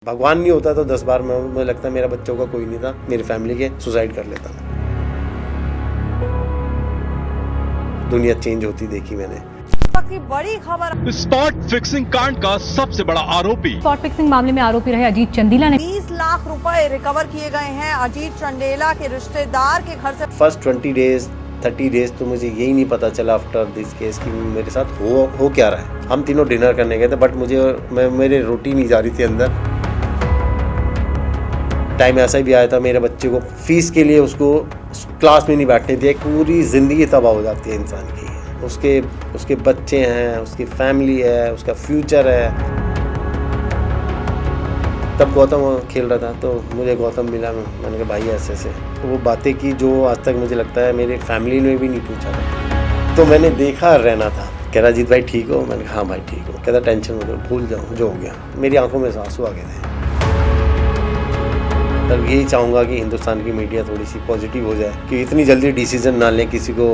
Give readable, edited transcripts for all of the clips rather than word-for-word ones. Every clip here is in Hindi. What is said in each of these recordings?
भगवान नहीं होता तो 10 बार मुझे लगता है मेरा बच्चों का कोई नहीं था, मेरी फैमिली के सुसाइड कर लेता। दुनिया चेंज होती देखी मैंने। की बड़ी खबर, स्पॉट फिक्सिंग कांड का सबसे बड़ा आरोपी, स्पॉट फिक्सिंग मामले में आरोपी रहे अजीत चंदेला ने 20 लाख रुपए रिकवर किए गए हैं अजीत चंदेला के रिश्तेदार के घर से। फर्स्ट 20 डेज 30 डेज तो मुझे यही नहीं पता चला आफ्टर दिस केस कि मेरे साथ हो क्या रहा है। हम तीनों डिनर करने गए थे, बट मेरे रोटी नहीं जा रही थी अंदर। टाइम ऐसा भी आया था मेरे बच्चे को फीस के लिए उसको क्लास में नहीं बैठने दिया। पूरी ज़िंदगी तबाह हो जाती है इंसान की। उसके बच्चे हैं, उसकी फैमिली है, उसका फ्यूचर है। तब गौतम खेल रहा था तो मुझे गौतम मिला। मैंने कहा भाई ऐसे ऐसे वो बातें की जो आज तक मुझे लगता है मेरी फैमिली ने भी नहीं पूछा था। तो मैंने देखा रहना था। कह रहा जीत भाई ठीक हो? मैंने कहा हाँ भाई ठीक हो। कहता टेंशन मत लो, भूल जाओ जो हो गया। मेरी आंखों में आंसू आ गए थे। तब यही चाहूँगा कि हिंदुस्तान की मीडिया थोड़ी सी पॉजिटिव हो जाए कि इतनी जल्दी डिसीजन ना लें, किसी को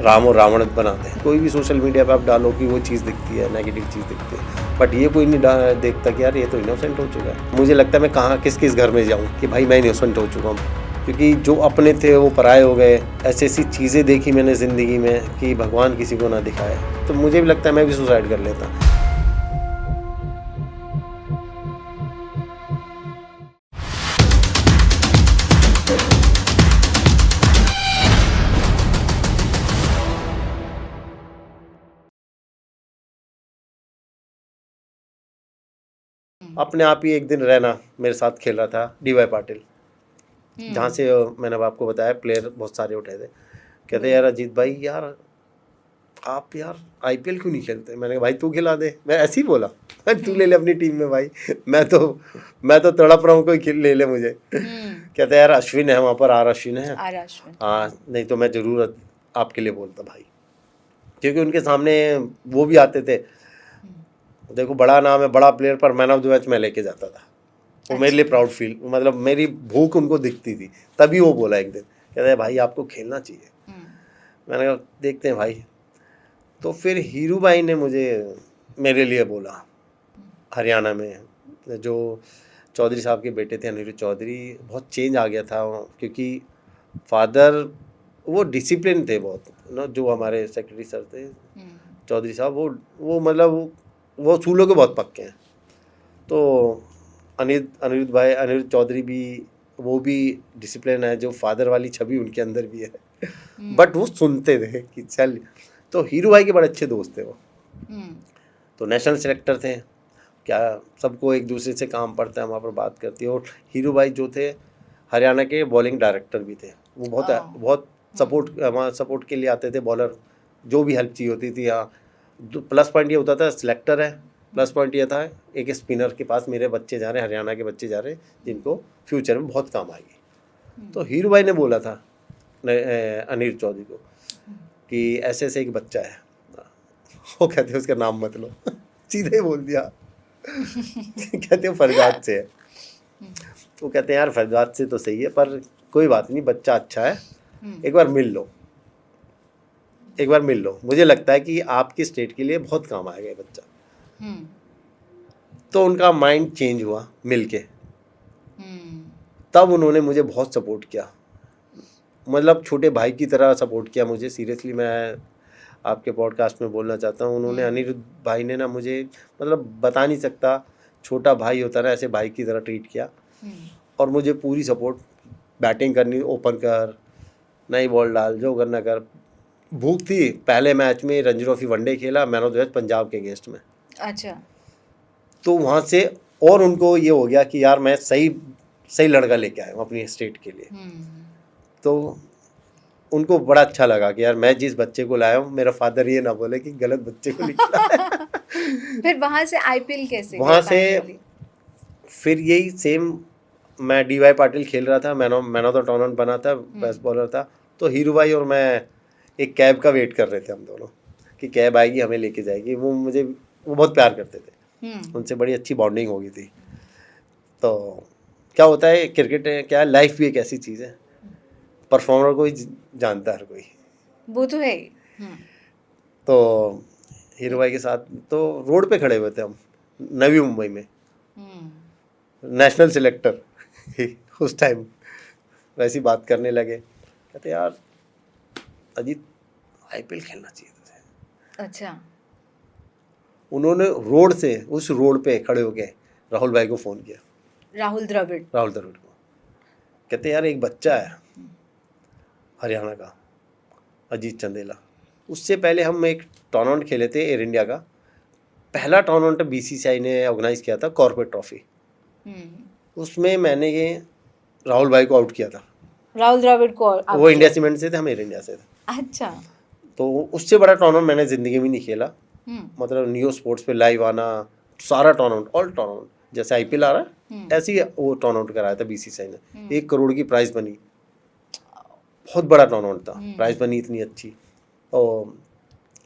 राम और रावण बना दें। कोई भी सोशल मीडिया पे आप डालो कि वो चीज़ दिखती है, नेगेटिव चीज़ दिखती है, बट ये कोई नहीं देखता कि यार ये तो इनोसेंट हो चुका है। मुझे लगता है मैं कहाँ किस घर में जाऊँ कि भाई मैं इनोसेंट हो चुका हूँ, क्योंकि जो अपने थे वो पराये हो गए। ऐसी चीज़ें देखी मैंने ज़िंदगी में कि भगवान किसी को ना दिखाए। तो मुझे भी लगता है मैं भी सुसाइड कर लेता। अपने आप ही एक दिन रहना मेरे साथ खेल रहा था DY पाटिल, जहाँ से मैंने अब आपको बताया प्लेयर बहुत सारे उठे थे। कहते यार अजीत भाई यार आप यार IPL क्यों नहीं खेलते? मैंने कहा भाई तू खिला दे। मैं ऐसे ही बोला तू ले ले अपनी टीम में भाई, मैं तो तड़प रहा हूँ, कोई ले ले मुझे। कहते यार अश्विन है वहाँ पर, अश्विन है। हाँ नहीं तो मैं ज़रूर आपके लिए बोलता भाई, क्योंकि उनके सामने वो भी आते थे। देखो बड़ा नाम है, बड़ा प्लेयर, पर मैन ऑफ द मैच मैं लेके जाता था। वो मेरे लिए प्राउड फील, मतलब मेरी भूख उनको दिखती थी। तभी वो बोला एक दिन, कहते हैं भाई आपको खेलना चाहिए। मैंने कहा देखते हैं भाई। तो फिर हीरू भाई ने मेरे लिए बोला, हरियाणा में जो चौधरी साहब के बेटे थे अनिरुद्ध चौधरी, बहुत चेंज आ गया था, क्योंकि फादर वो डिसिप्लिन थे बहुत ना। जो हमारे सेक्रेटरी सर थे चौधरी साहब, वो मतलब वो सूलों के बहुत पक्के हैं। तो अनिरुद्ध चौधरी भी, वो भी डिसिप्लिन है, जो फादर वाली छवि उनके अंदर भी है। बट वो सुनते थे कि चल। तो हीरू भाई के बड़े अच्छे दोस्त थे वो। तो नेशनल सेलेक्टर थे, क्या सबको एक दूसरे से काम पड़ता है, वहाँ पर बात करती है। और हीरू भाई जो थे हरियाणा के बॉलिंग डायरेक्टर भी थे। वो बहुत सपोर्ट के लिए आते थे। बॉलर जो भी हेल्प चाहिए होती थी। हाँ प्लस पॉइंट ये होता था सिलेक्टर है, प्लस पॉइंट ये था एक स्पिनर के पास मेरे बच्चे जा रहे हैं, हरियाणा के बच्चे जा रहे हैं जिनको फ्यूचर में बहुत काम आएगी। तो हीरू भाई ने बोला था अनिरुद्ध चौधरी को कि ऐसे ऐसे एक बच्चा है। वो कहते उसका नाम मत लो सीधे बोल दिया। कहते फरजाद से है। वो कहते हैं यार फरजाद से तो सही है, पर कोई बात नहीं, बच्चा अच्छा है, एक बार मिल लो, मुझे लगता है कि आपके स्टेट के लिए बहुत काम आएगा ये बच्चा। तो उनका माइंड चेंज हुआ मिलके। तब उन्होंने मुझे बहुत सपोर्ट किया, मतलब छोटे भाई की तरह सपोर्ट किया मुझे। सीरियसली मैं आपके पॉडकास्ट में बोलना चाहता हूँ, उन्होंने अनिरुद्ध भाई ने ना मुझे, मतलब बता नहीं सकता, छोटा भाई होता ना ऐसे भाई की तरह ट्रीट किया। और मुझे पूरी सपोर्ट, बैटिंग करनी ओपन कर, नई बॉल डाल, जो करना कर। भूख थी, पहले मैच में रणजी ट्रॉफी वनडे खेला, man of the match Punjab के अगेंस्ट में। अच्छा। तो वहाँ से और उनको ये हो गया कि यार मैं सही लड़का लेके आया हूँ अपनी स्टेट के लिए। तो उनको बड़ा अच्छा लगा कि यार मैं जिस बच्चे को लाया हूँ, मेरा फादर ये ना बोले कि गलत बच्चे को निकला। फिर वहाँ से IPL कैसे? वहाँ से फिर यही सेम, मैं DY पाटिल खेल रहा था, मैन ऑफ द टूर्नामेंट बना था, बेस्ट बॉलर था। तो हीरू भाई और मैं एक कैब का वेट कर रहे थे हम दोनों कि कैब आएगी हमें लेके जाएगी। वो बहुत प्यार करते थे, उनसे बड़ी अच्छी बॉन्डिंग हो गई थी। तो क्या होता है क्रिकेट है, क्या लाइफ भी एक ऐसी चीज़ है, परफॉर्मर को ही जानता है हर कोई, वो तो है। तो हीरू भाई के साथ तो रोड पे खड़े हुए थे हम नवी मुंबई में। नेशनल सिलेक्टर उस टाइम वैसी बात करने लगे, कहते यार अजीत आईपीएल खेलना चाहिए तुझे। अच्छा। उन्होंने रोड से उस रोड पे खड़े होके राहुल भाई को फ़ोन किया, राहुल द्रविड़ को, कहते यार एक बच्चा है हरियाणा का अजीत चंदेला। उससे पहले हम एक टूर्नामेंट खेले थे एयर इंडिया का, पहला टूर्नामेंट बीसीसीआई ने ऑर्गेनाइज किया था, कॉर्पोरेट ट्रॉफी। उसमें मैंने ये राहुल भाई को आउट किया था। राहुल द्रविड़ को वो इंडिया सीमेंट से थे, हम एयर इंडिया से थे। अच्छा। तो उससे बड़ा टूर्नामेंट मैंने ज़िंदगी में नहीं खेला। मतलब नियो स्पोर्ट्स पे लाइव आना, सारा टूर्नामेंट, ऑल टूर्नामेंट, जैसे आईपीएल आ रहा है ऐसे ही वो टूर्नामेंट कराया था बीसीसीआई ने। 1 करोड़ की प्राइस बनी, बहुत बड़ा टूर्नामेंट था, प्राइस बनी इतनी अच्छी। और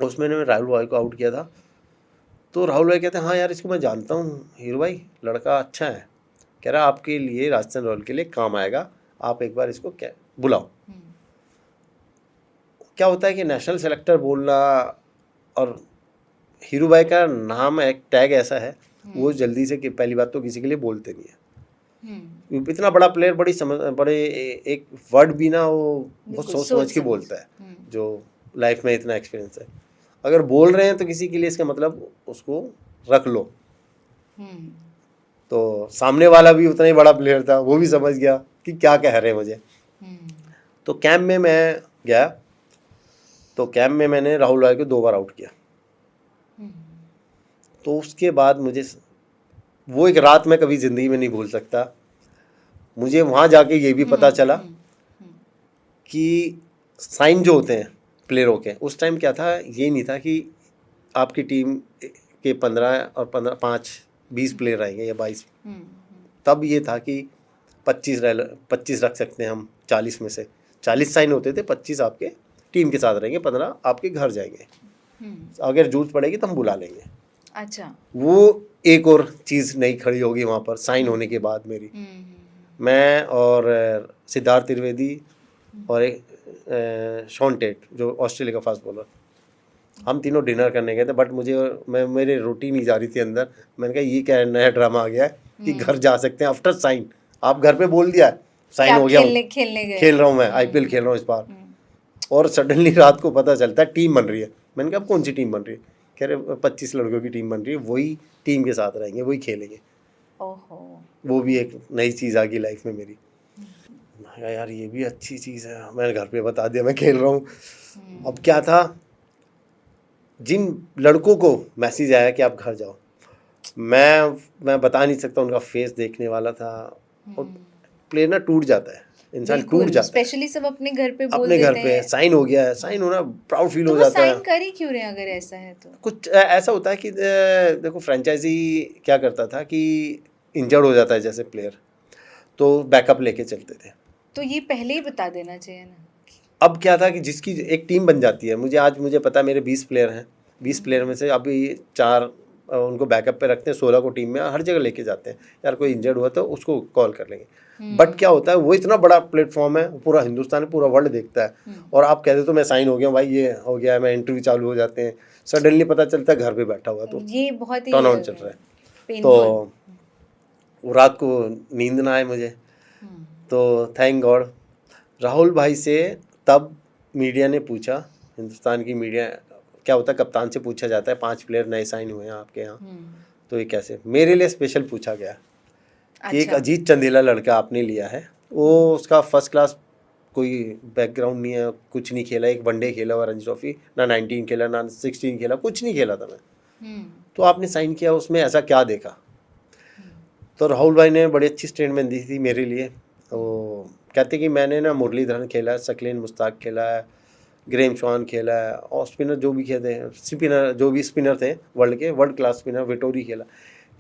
उसमें मैंने राहुल भाई को आउट किया था। तो राहुल भाई कहते हैं हाँ यार इसको मैं जानता हूँ हीरो भाई, लड़का अच्छा है, कह रहा आपके लिए राजस्थान रॉयल के लिए काम आएगा, आप एक बार इसको क्या बुलाओ। क्या होता है कि नेशनल सेलेक्टर बोलना और हीरो भाई का नाम एक टैग ऐसा है, वो जल्दी से पहली बात तो किसी के लिए बोलते नहीं है। इतना बड़ा प्लेयर बड़े एक वर्ड भी ना वो बहुत सोच समझ के बोलता है, जो लाइफ में इतना एक्सपीरियंस है। अगर बोल रहे हैं तो किसी के लिए इसका मतलब उसको रख लो। तो सामने वाला भी उतना ही बड़ा प्लेयर था, वो भी समझ गया कि क्या कह रहे हैं मुझे। तो कैंप में मैं गया, तो कैंप में मैंने राहुल भाई को 2 बार आउट किया। तो उसके बाद मुझे वो एक रात मैं कभी ज़िंदगी में नहीं भूल सकता। मुझे वहाँ जाके ये भी पता चला कि साइन जो होते हैं प्लेयरों के, उस टाइम क्या था, ये नहीं था कि आपकी टीम के 15 और 20 प्लेयर आएंगे या 22। तब ये था कि 25 रख सकते हैं हम 40 में से। 40 साइन होते थे, 25 आपके टीम के साथ रहेंगे, 15 आपके घर जाएंगे। अगर जरूरत पड़ेगी तो हम बुला लेंगे। अच्छा। वो एक और चीज़ नहीं खड़ी होगी वहाँ पर साइन होने के बाद मेरी। मैं और सिद्धार्थ त्रिवेदी और एक शॉन टेट जो ऑस्ट्रेलिया का फास्ट बॉलर, हम तीनों डिनर करने गए थे। बट मेरे रोटी नहीं जा रही थी अंदर। मैंने कहा ये क्या नया ड्रामा आ गया है कि घर जा सकते हैं आफ्टर साइन। आप घर पे बोल दिया साइन हो गया, खेल रहा हूँ मैं, आईपीएल खेल रहा हूँ इस बार। और सडनली रात को पता चलता है टीम बन रही है। मैंने कहा अब कौन सी टीम बन रही है? कह रहे 25 लड़कों की टीम बन रही है, वही टीम के साथ रहेंगे, वही खेलेंगे। ओहो। वो भी एक नई चीज़ आ गई लाइफ में मेरी। यार ये भी अच्छी चीज़ है। मैंने घर पे बता दिया मैं खेल रहा हूँ। अब क्या था, जिन लड़कों को मैसेज आया कि आप घर जाओ, मैं बता नहीं सकता, उनका फेस देखने वाला था। और प्लेयर ना टूट जाता है, इंसान टूट जाता है। स्पेशली सब अपने घर पे अपने घर पे साइन हो गया है, साइन होना प्राउड फील हो जाता है। साइन कर ही क्यों रहे अगर ऐसा है तो? कुछ ऐसा होता है कि देखो फ्रेंचाइजी क्या करता था कि इंजर्ड हो जाता है जैसे प्लेयर, तो बैकअप लेके चलते थे। तो ये पहले ही बता देना चाहिए ना। अब क्या था कि जिसकी एक टीम बन जाती है, मुझे पता है मेरे 20 प्लेयर हैं, 20 प्लेयर में से अभी 4 उनको बैकअप पे रखते हैं, 16 को टीम में हर जगह लेके जाते हैं। यार कोई इंजर्ड हुआ तो उसको कॉल कर लेंगे। बट क्या होता है, वो इतना बड़ा प्लेटफॉर्म है, पूरा हिंदुस्तान पूरा वर्ल्ड देखता है। और आप कहते तो मैं साइन हो गया भाई, ये हो गया, मैं इंटरव्यू चालू हो जाते हैं, सडनली पता चलता है घर पे बैठा हुआ, तो ये बहुत ही टर्नआउट चल रहा है। तो वो रात को नींद ना आए मुझे। तो थैंक गॉड राहुल भाई से तब मीडिया ने पूछा, हिंदुस्तान की मीडिया, क्या होता है कप्तान से पूछा जाता है 5 प्लेयर नए साइन हुए हैं आपके यहाँ, तो ये कैसे, मेरे लिए स्पेशल पूछा गया कि एक अजीत चंदेला लड़का आपने लिया है, वो उसका फर्स्ट क्लास कोई बैकग्राउंड नहीं है, कुछ नहीं खेला, एक वनडे खेला हुआ रणजी ट्रॉफी, ना 19 खेला ना 16 खेला, कुछ नहीं खेला था मैं, तो आपने साइन किया, उसमें ऐसा क्या देखा? तो राहुल भाई ने बड़ी अच्छी स्टेटमेंट दी थी मेरे लिए। वो कहते कि मैंने ना मुरलीधरन खेला है, सकलेन मुश्ताक खेला है, ग्रेम स्वान खेला है, और स्पिनर जो भी खेलते हैं, स्पिनर जो भी स्पिनर थे वर्ल्ड क्लास स्पिनर, विटोरी खेला।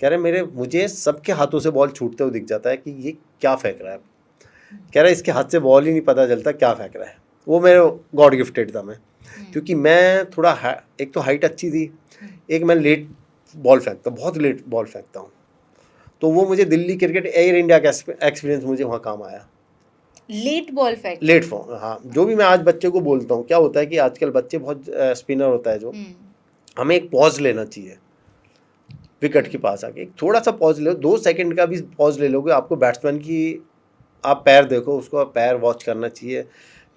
कह रहे मुझे सबके हाथों से बॉल छूटते हुए दिख जाता है कि ये क्या फेंक रहा है। कह रहा इसके हाथ से बॉल ही नहीं पता चलता क्या फेंक रहा है। वो मेरे गॉड गिफ्टेड था मैं, क्योंकि मैं थोड़ा एक तो हाइट अच्छी थी, एक मैं लेट बॉल फेंकता, बहुत लेट बॉल फेंकता हूँ। तो वो मुझे दिल्ली क्रिकेट एयर इंडिया का एक्सपीरियंस मुझे वहाँ काम आया। लेट बॉल फेंक, लेट फॉर्म, हाँ, जो भी मैं आज बच्चे को बोलता हूँ, क्या होता है कि आजकल बच्चे बहुत स्पिनर होता है जो, हमें एक पॉज लेना चाहिए, विकेट के पास आके थोड़ा सा पॉज ले लो, 2 सेकंड का भी पॉज ले लोगे, आपको बैट्समैन की आप पैर देखो, उसको पैर वॉच करना चाहिए,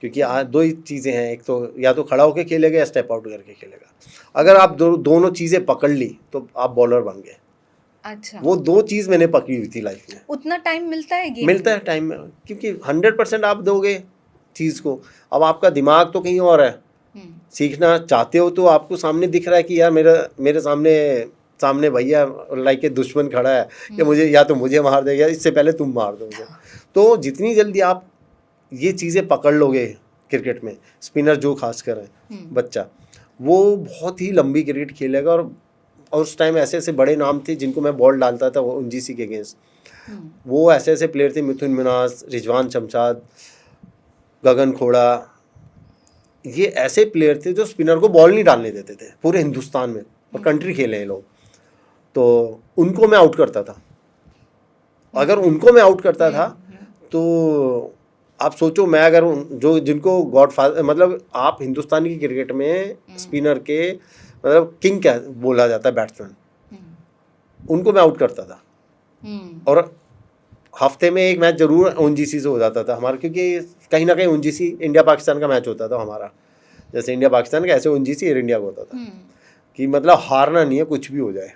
क्योंकि आज 2 ही चीज़ें हैं, एक तो या तो खड़ा होकर खेलेगा या स्टेप आउट करके खेलेगा। अगर आप दोनों चीज़ें पकड़ ली तो आप बॉलर बन गए। अच्छा, वो 2 चीज़ मैंने पकड़ी हुई थी लाइफ में। उतना टाइम मिलता है गेम? मिलता है टाइम में, क्योंकि 100% आप दोगे चीज़ को। अब आपका दिमाग तो कहीं और है, सीखना चाहते हो तो आपको सामने दिख रहा है कि यार मेरे सामने भैया लाइक दुश्मन खड़ा है, कि मुझे या तो मुझे मार देगा, इससे पहले तुम मार दोगे। तो जितनी जल्दी आप ये चीज़ें पकड़ लोगे क्रिकेट में, स्पिनर जो खास कर है बच्चा, वो बहुत ही लंबी क्रिकेट खेलेगा। और उस टाइम ऐसे ऐसे बड़े नाम थे जिनको मैं बॉल डालता था वो UNGC के अगेंस्ट, वो ऐसे ऐसे प्लेयर थे, मिथुन मिनास, रिजवान शमशाद, गगन खोड़ा, ये ऐसे प्लेयर थे जो स्पिनर को बॉल नहीं डालने देते थे पूरे हिंदुस्तान में, और कंट्री खेले हैं लोग, तो उनको मैं आउट करता था। अगर उनको मैं आउट करता था तो आप सोचो, मैं अगर जो जिनको गॉडफादर, मतलब आप हिंदुस्तान की क्रिकेट में स्पिनर के मतलब किंग क्या बोला जाता है, बैट्समैन, उनको मैं आउट करता था। और हफ्ते में एक मैच जरूर UNGC से हो जाता था हमारा, क्योंकि कहीं ना कहीं UNGC इंडिया पाकिस्तान का मैच होता था हमारा, जैसे इंडिया पाकिस्तान का ऐसे UNGC एयर इंडिया का होता था, कि मतलब हारना नहीं है, कुछ भी हो जाए।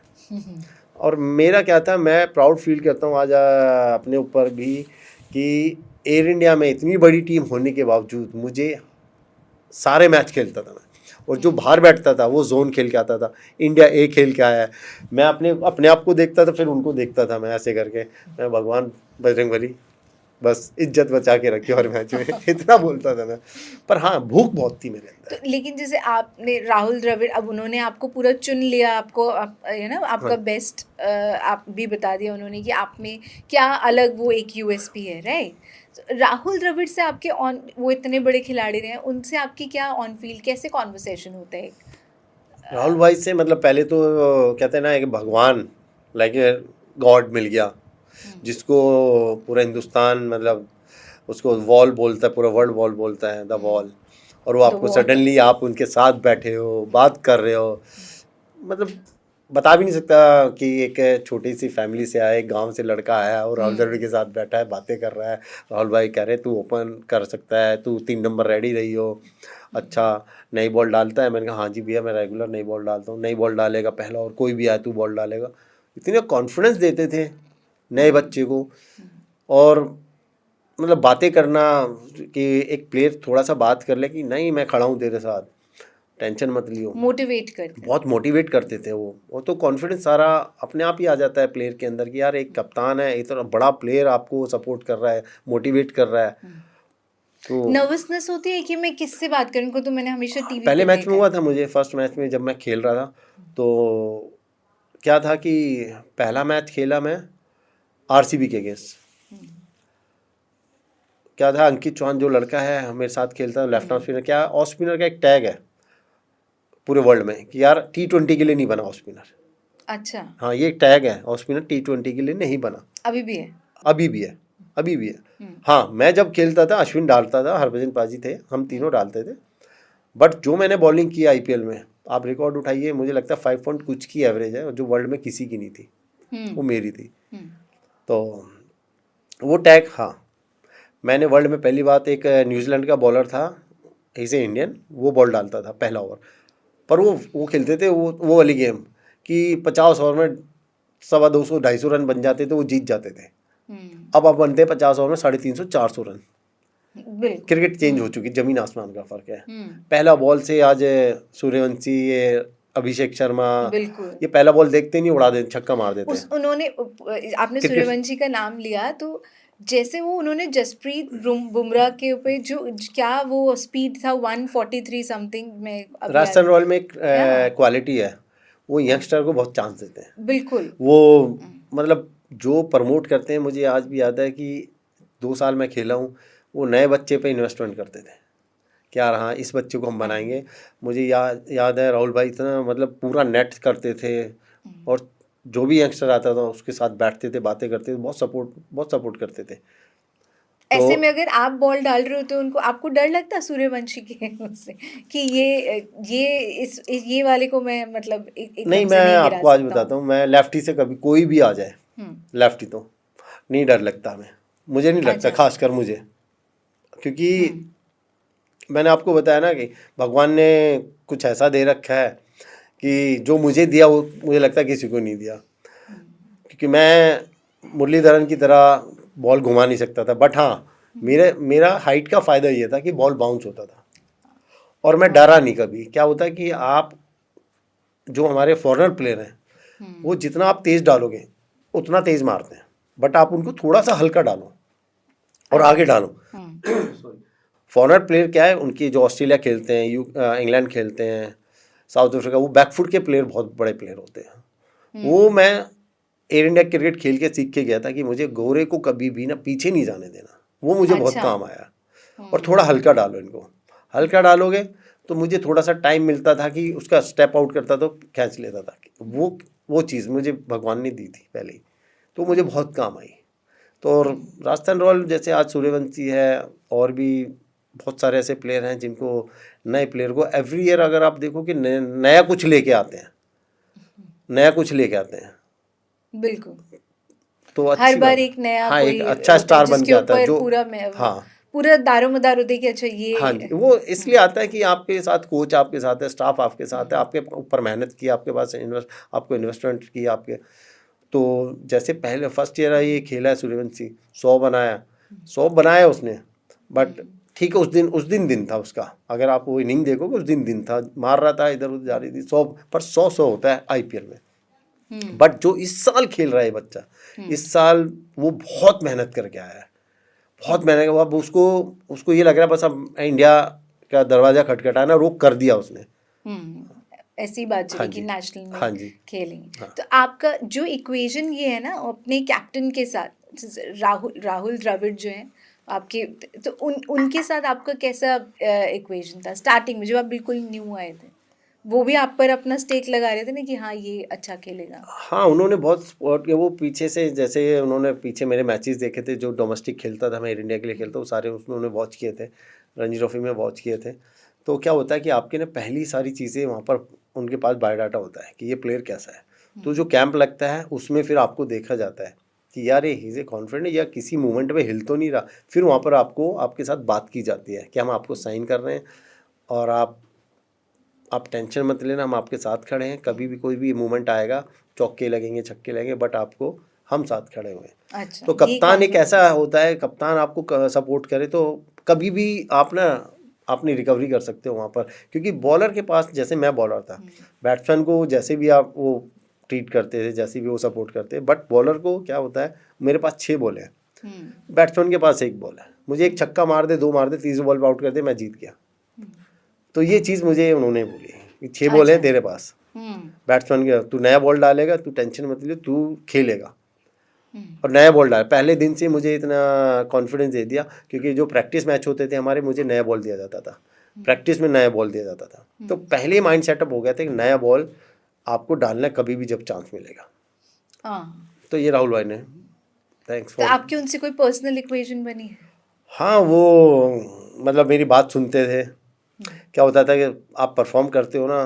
और मेरा क्या था, मैं प्राउड फील करता हूँ आज अपने ऊपर भी, कि एयर इंडिया में इतनी बड़ी टीम होने के बावजूद मुझे सारे मैच खेलता था मैं, और जो बाहर बैठता था वो जोन खेल के आता था, इंडिया ए खेल के आया है, मैं अपने आप को देखता था, फिर उनको देखता था मैं ऐसे करके, मैं भगवान बजरंगबली बस इज्जत बचा के रखी और मैच में इतना बोलता था मैं। पर हाँ, भूख बहुत थी मेरे अंदर। तो लेकिन जैसे आपने राहुल द्रविड़, अब उन्होंने आपको पूरा चुन लिया, आपको है ना, आपका बेस्ट आप भी बता दिया उन्होंने कि आप में क्या अलग वो एक USP है, राइट? राहुल द्रविड़ से आपके ऑन, वो इतने बड़े खिलाड़ी रहे हैं, उनसे आपकी क्या ऑन फील्ड कैसे कॉन्वर्सेशन होता है? राहुल भाई से मतलब पहले तो कहते हैं ना, एक भगवान लाइक गॉड मिल गया, जिसको पूरा हिंदुस्तान मतलब उसको वॉल बोलता है, पूरा वर्ल्ड वॉल बोलता है, द वॉल। और वो आपको सडनली आप उनके साथ बैठे हो, बात कर रहे हो, मतलब बता भी नहीं सकता कि एक छोटी सी फैमिली से आया, एक गांव से लड़का आया और राहुल द्रविड़ के साथ बैठा है, बातें कर रहा है। राहुल भाई कह रहे हैं तू ओपन कर सकता है, तू 3 नंबर रेडी रही हो, अच्छा नई बॉल डालता है। मैंने कहा हाँ जी भैया, मैं रेगुलर नई बॉल डालता हूँ, नई बॉल डालेगा पहला, और कोई भी आए तू बॉल डालेगा। इतने कॉन्फिडेंस देते थे नए बच्चे को, और मतलब बातें करना कि एक प्लेयर थोड़ा सा बात कर ले कि नहीं मैं खड़ा हूँ तेरे साथ, टेंशन मत लियो, मोटिवेट करते, बहुत मोटिवेट करते थे वो तो कॉन्फिडेंस सारा अपने आप ही आ जाता है प्लेयर के अंदर कि यार एक कप्तान है, इतना बड़ा प्लेयर आपको सपोर्ट कर रहा है, मोटिवेट कर रहा है। तो नर्वसनेस होती है कि मैं किससे बात करूँ को, तो मैंने हमेशा टीवी पहले मैच में हुआ था मुझे, फर्स्ट मैच में जब मैं खेल रहा था, तो क्या था कि पहला मैच खेला मैं RCB के अगेंस्ट। क्या था, अंकित चौहान जो लड़का है मेरे साथ खेलता है, लेफ्ट आर्म स्पिनर, क्या ऑफ स्पिनर का एक टैग है पूरे वर्ल्ड में कि यार T20 के लिए नहीं बना ऑफ स्पिनर। अच्छा, हाँ, ये एक टैग है, ऑफ स्पिनर T20 के लिए नहीं बना। अभी भी है? अभी भी है। हाँ, मैं जब खेलता था अश्विन डालता था, हरभजन पाजी थे, हम तीनों डालते थे। बट जो मैंने बॉलिंग की IPL में, आप रिकॉर्ड उठाइए, मुझे लगता है 5 पॉइंट कुछ की एवरेज है, जो वर्ल्ड में किसी की नहीं थी, वो मेरी थी। तो वो टैग, हाँ, मैंने वर्ल्ड में पहली बात, एक न्यूजीलैंड का बॉलर था, इसे इंडियन, वो बॉल डालता था पहला ओवर, पर वो खेलते थे वो वाली गेम कि 50 ओवर में 250 250 रन बन जाते थे, वो जीत जाते थे। अब बनते हैं 50 ओवर में 350 400 रन। क्रिकेट चेंज हो चुकी, जमीन आसमान का फर्क है। पहला बॉल से आज सूर्यवंशी, ये अभिषेक शर्मा, ये पहला बॉल देखते नहीं, उड़ा देते, छक्का मार देते। उन्होंने, आपने सूर्यवंशी का नाम लिया, तो जैसे वो उन्होंने जसप्रीत बुमराह के ऊपर जो क्या वो स्पीड था 143 समथिंग में, राजस्थान रॉयल में एक क्वालिटी है, वो यंगस्टर को बहुत चांस देते हैं। बिल्कुल, वो मतलब जो प्रमोट करते हैं, मुझे आज भी याद है कि 2 साल मैं खेला हूँ, वो नए बच्चे पे इन्वेस्टमेंट करते थे कि यार हाँ इस बच्चे को हम बनाएंगे। मुझे याद है राहुल भाई इतना मतलब पूरा नेट करते थे, और जो भी यंगस्टर आता था उसके साथ बैठते थे, बातें करते थे, बहुत सपोर्ट करते थे। ऐसे में अगर आप बॉल डाल रहे होते हो उनको, आपको डर लगता सूर्यवंशी के उससे कि ये वाले को मैं मतलब एकदम नहीं, से मैं गिरा आपको आज सकता बताता हूँ? हूँ, मैं लेफ्टी से कभी कोई भी आ जाए, लेफ्टी तो नहीं डर लगता मुझे नहीं लगता, अच्छा। खासकर मुझे, क्योंकि मैंने आपको बताया ना कि भगवान ने कुछ ऐसा दे रखा है कि जो मुझे दिया वो मुझे लगता है किसी को नहीं दिया, क्योंकि मैं मुरलीधरन की तरह बॉल घुमा नहीं सकता था, बट हाँ मेरा हाइट का फ़ायदा ये था कि बॉल बाउंस होता था और मैं डरा नहीं कभी। क्या होता है कि आप जो हमारे फॉरेनर प्लेयर हैं वो जितना आप तेज़ डालोगे उतना तेज़ मारते हैं, बट आप उनको थोड़ा सा हल्का डालो और आगे डालो। फॉरेनर प्लेयर क्या है, उनकी जो ऑस्ट्रेलिया खेलते हैं, इंग्लैंड खेलते हैं, साउथ अफ्रीका, वो बैकफुट के प्लेयर बहुत बड़े प्लेयर होते हैं। वो मैं एयर इंडिया क्रिकेट खेल के सीख के गया था कि मुझे गोरे को कभी भी ना पीछे नहीं जाने देना, वो मुझे बहुत अच्छा। काम आया। और थोड़ा हल्का डालो इनको, हल्का डालोगे तो मुझे थोड़ा सा टाइम मिलता था कि उसका स्टेप आउट करता तो खींच लेता था। वो चीज़ मुझे भगवान ने दी थी पहले ही, तो मुझे बहुत काम आई। तो राजस्थान रॉयल जैसे आज सूर्यवंशी है, और भी बहुत सारे ऐसे प्लेयर हैं जिनको, नए प्लेयर को एवरी ईयर अगर आप देखो कि नया कुछ लेके आते हैं, नया कुछ लेके आते हैं, बिल्कुल तो अच्छी हर बार बात। एक नया हाँ, कोई एक अच्छा स्टार बन जिसके के आता है ऊपर जो, पूरा हाँ पूरा दारोमदार होते कि अच्छा ये हाँ जी, वो इसलिए आता है कि आपके साथ कोच आपके साथ है, स्टाफ आपके साथ है, आपके ऊपर मेहनत की, आपके पास आपको इन्वेस्टमेंट की आपके। तो जैसे पहले फर्स्ट ईयर ये खेला है सूर्यवंशी, 100 बनाया उसने, बट ठीक है उस दिन था उसका, अगर आप वो इनिंग देखोगे उस दिन था, मार रहा था, इधर उधर जा रही थी 100 पर 100 होता है आईपीएल में। बट जो इस साल खेल रहा है बच्चा, इस साल वो बहुत मेहनत करके आया है, बहुत मेहनत। अब उसको ये लग रहा है बस अब इंडिया का दरवाज़ा खटखटाना रोक कर दिया उसने। ऐसी बात चली हाँ कि जी, नेशनल में हाँ जी, खेलेंगे। हाँ। तो आपका जो इक्वेशन ये है ना अपने कैप्टन के साथ, राहुल द्रविड़ जो हैं आपके, तो उनके साथ आपका कैसा इक्वेशन था स्टार्टिंग में जब आप बिल्कुल न्यू आए थे? वो भी आप पर अपना स्टेक लगा रहे थे ना कि हाँ ये अच्छा खेलेगा? हाँ, उन्होंने बहुत सपोर्ट किया। वो पीछे से, जैसे उन्होंने पीछे मेरे मैचेस देखे थे, जो डोमेस्टिक खेलता था, मैं एयर इंडिया के लिए खेलता हूँ, सारे उन्होंने वॉच किए थे, रणजी ट्रॉफी में वॉच किए थे। तो क्या होता है कि आपके ना पहली सारी चीज़ें वहाँ पर उनके पास बायोडाटा होता है कि ये प्लेयर कैसा है। तो जो कैंप लगता है उसमें फिर आपको देखा जाता है कि यार ये इज़ ए कॉन्फिडेंट या किसी मूवमेंट में हिल तो नहीं रहा। फिर वहाँ पर आपके साथ बात की जाती है कि हम आपको साइन कर रहे हैं और आप टेंशन मत लेना, हम आपके साथ खड़े हैं, कभी भी कोई भी मूवमेंट आएगा, चौके लगेंगे, छक्के लगेंगे, बट आपको हम साथ खड़े हुए हैं। अच्छा, तो कप्तान एक ऐसा होता है, कप्तान आपको सपोर्ट करे तो कभी भी आप ना अपनी रिकवरी कर सकते हो वहाँ पर। क्योंकि बॉलर के पास, जैसे मैं बॉलर था, बैट्समैन को जैसे भी आप वो ट्रीट करते थे, जैसे भी वो सपोर्ट करते, बट बॉलर को क्या होता है, मेरे पास 6 बॉल है, बैट्समैन के पास 1 बॉल है, मुझे एक छक्का मार दे, 2 मार दे, 30 बॉल पर आउट कर दे, मैं जीत गया। तो ये चीज़ मुझे उन्होंने बोली कि 6 बॉल है तेरे पास, बैट्समैन के, तू नया बॉल डालेगा, तू टेंशन मत ले, तू खेलेगा और नया बॉल डाल। पहले दिन से मुझे इतना कॉन्फिडेंस दे दिया, क्योंकि जो प्रैक्टिस मैच होते थे हमारे, मुझे नया बॉल दिया जाता था, प्रैक्टिस में नया बॉल दिया जाता था। तो पहले ही माइंड सेटअप हो गया था कि नया बॉल आपको डालना कभी भी जब चांस मिलेगा। तो ये राहुल भाई ने, थैंक्स तो फॉर। आपकी उनसे कोई पर्सनल इक्वेशन बनी है? हाँ, वो मतलब मेरी बात सुनते थे। क्या होता था कि आप परफॉर्म करते हो ना,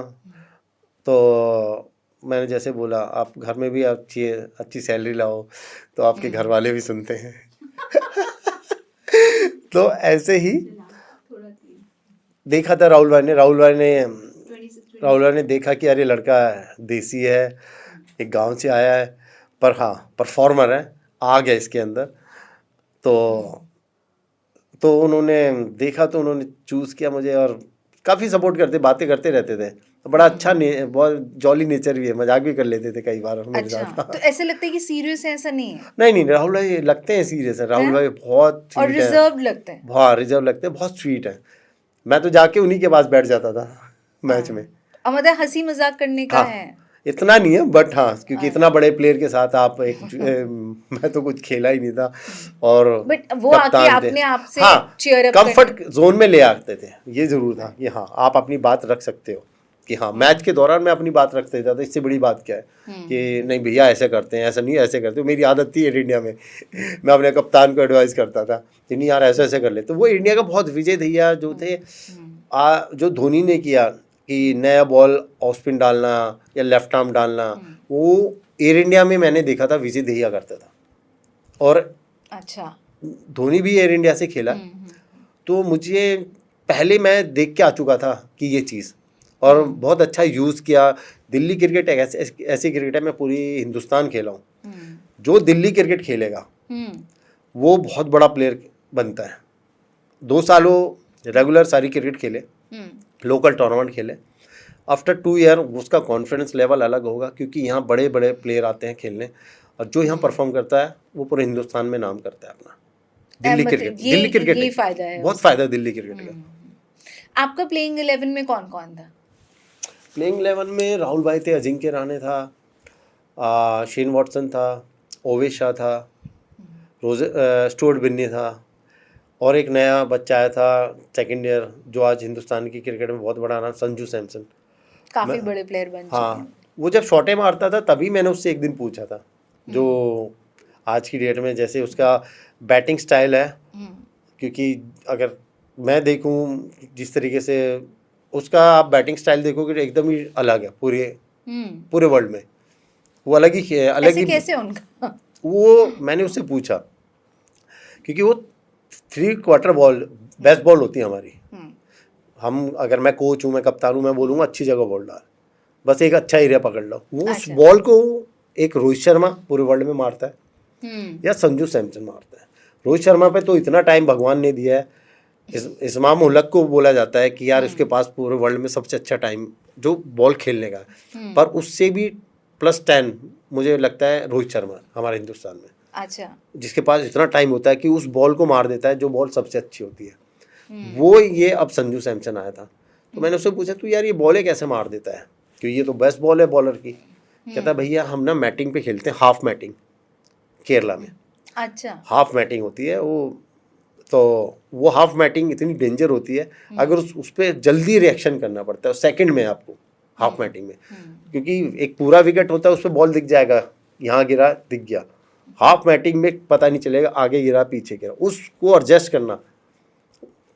तो मैंने जैसे बोला, आप घर में भी अच्छी सैलरी लाओ तो आपके घर वाले भी सुनते हैं। तो ऐसे ही देखा था राहुल भाई ने देखा कि अरे लड़का देसी है, एक गांव से आया है, पर हाँ परफॉर्मर है, आ गया इसके अंदर। तो उन्होंने देखा, तो उन्होंने चूज़ किया मुझे, और काफ़ी सपोर्ट करते, बातें करते रहते थे। तो बड़ा अच्छा, बहुत जॉली नेचर भी है, मजाक भी कर लेते थे कई बार मेरे साथ। तो ऐसे लगता है कि सीरियस है, ऐसा नहीं है? नहीं, राहुल भाई लगते हैं सीरियस है। राहुल भाई बहुत और रिजर्व लगते हैं, बहुत रिजर्व लगते हैं, बहुत स्वीट है। मैं तो जाके उन्हीं के पास बैठ जाता था मैच में। और मतलब हंसी मजाक करने का है, इतना नहीं है, बट हाँ, क्योंकि इतना बड़े प्लेयर के साथ आप मैं तो कुछ खेला ही नहीं था, और बट वो आके अपने आप से चीयर अप कंफर्ट जोन में ले आते थे। ये जरूर था कि हाँ आप अपनी बात रख सकते हो। कि हाँ मैच के दौरान मैं अपनी बात रख देता था, इससे बड़ी बात क्या है कि नहीं भैया ऐसे करते हैं, ऐसा नहीं ऐसे करते। मेरी आदत थी एयर इंडिया में मैं अपने कप्तान को एडवाइस करता था कि नहीं यार ऐसे ऐसे कर ले। तो वो इंडिया का बहुत विजय दहिया जो थे जो धोनी ने किया कि नया बॉल ऑफ स्पिन डालना या लेफ्ट आर्म डालना, वो एयर इंडिया में मैंने देखा था विजय दहिया करता था। और अच्छा, धोनी भी एयर इंडिया से खेला, तो मुझे पहले मैं देख के आ चुका था कि ये चीज़, और बहुत अच्छा यूज़ किया। दिल्ली क्रिकेट एक ऐसी क्रिकेट है, मैं पूरी हिंदुस्तान खेला हूँ, जो दिल्ली क्रिकेट खेलेगा वो बहुत बड़ा प्लेयर बनता है। 2 सालों रेगुलर सारी क्रिकेट खेले, लोकल टूर्नामेंट खेले, आफ्टर 2 ईयर उसका कॉन्फिडेंस लेवल अलग होगा, क्योंकि यहाँ बड़े बड़े प्लेयर आते हैं खेलने, और जो यहाँ परफॉर्म करता है वो पूरे हिंदुस्तान में नाम करता है अपना। दिल्ली क्रिकेट ये फायदा है, बहुत फायदा है दिल्ली क्रिकेट का। आपका प्लेइंग 11 में कौन कौन था? प्लेइंग 11 में राहुल भाई थे, अजिंक्य रहाणे था, शेन वॉटसन था, ओवेश शाह था, स्टुअर्ट बिन्नी था, और एक नया बच्चा आया था सेकेंड ईयर जो आज हिंदुस्तान की क्रिकेट में बहुत बड़ा नाम, संजू सैमसन। काफी बड़े प्लेयर बन चुके हैं। हाँ, वो जब शॉटे मारता था तभी मैंने उससे एक दिन पूछा था, जो आज की डेट में जैसे उसका बैटिंग स्टाइल है, क्योंकि अगर मैं देखूं जिस तरीके से उसका आप बैटिंग स्टाइल देखोगे एकदम ही अलग है पूरे वर्ल्ड में, वो अलग ही कैसे उनका वो मैंने उससे पूछा, क्योंकि वो 3/4 बॉल बेस्ट बॉल होती है हमारी। हम अगर मैं कोच हूँ, मैं कप्तान हूँ, मैं बोलूँगा अच्छी जगह बॉल डाल, बस एक अच्छा एरिया पकड़ लो। वो उस बॉल को एक रोहित शर्मा पूरे वर्ल्ड में मारता है या संजू सैमसन मारता है। रोहित शर्मा पे तो इतना टाइम भगवान ने दिया है, इस्माम उल हक को बोला जाता है कि यार उसके पास पूरे वर्ल्ड में सबसे अच्छा टाइम जो बॉल खेलने का, पर उससे भी +10 मुझे लगता है रोहित शर्मा हमारे हिंदुस्तान में। अच्छा, जिसके पास इतना टाइम होता है कि उस बॉल को मार देता है जो बॉल सबसे अच्छी होती है, वो ये अब संजू सैमसन आया था। तो मैंने उससे पूछा तू यार ये बॉलें कैसे मार देता है, क्योंकि ये तो बेस्ट बॉल है बॉलर की। कहता भैया हम ना मैटिंग पे खेलते हैं, हाफ मैटिंग केरला में। अच्छा, हाफ मैटिंग होती है वो हाफ मैटिंग इतनी डेंजर होती है, अगर उस पर जल्दी रिएक्शन करना पड़ता है सेकंड में आपको हाफ मैटिंग में, क्योंकि एक पूरा विकेट होता है उस पर बॉल दिख जाएगा, यहाँ गिरा दिख गया। हाफ मैटिंग में पता नहीं चलेगा आगे गिरा पीछे गिरा, उसको एडजस्ट करना,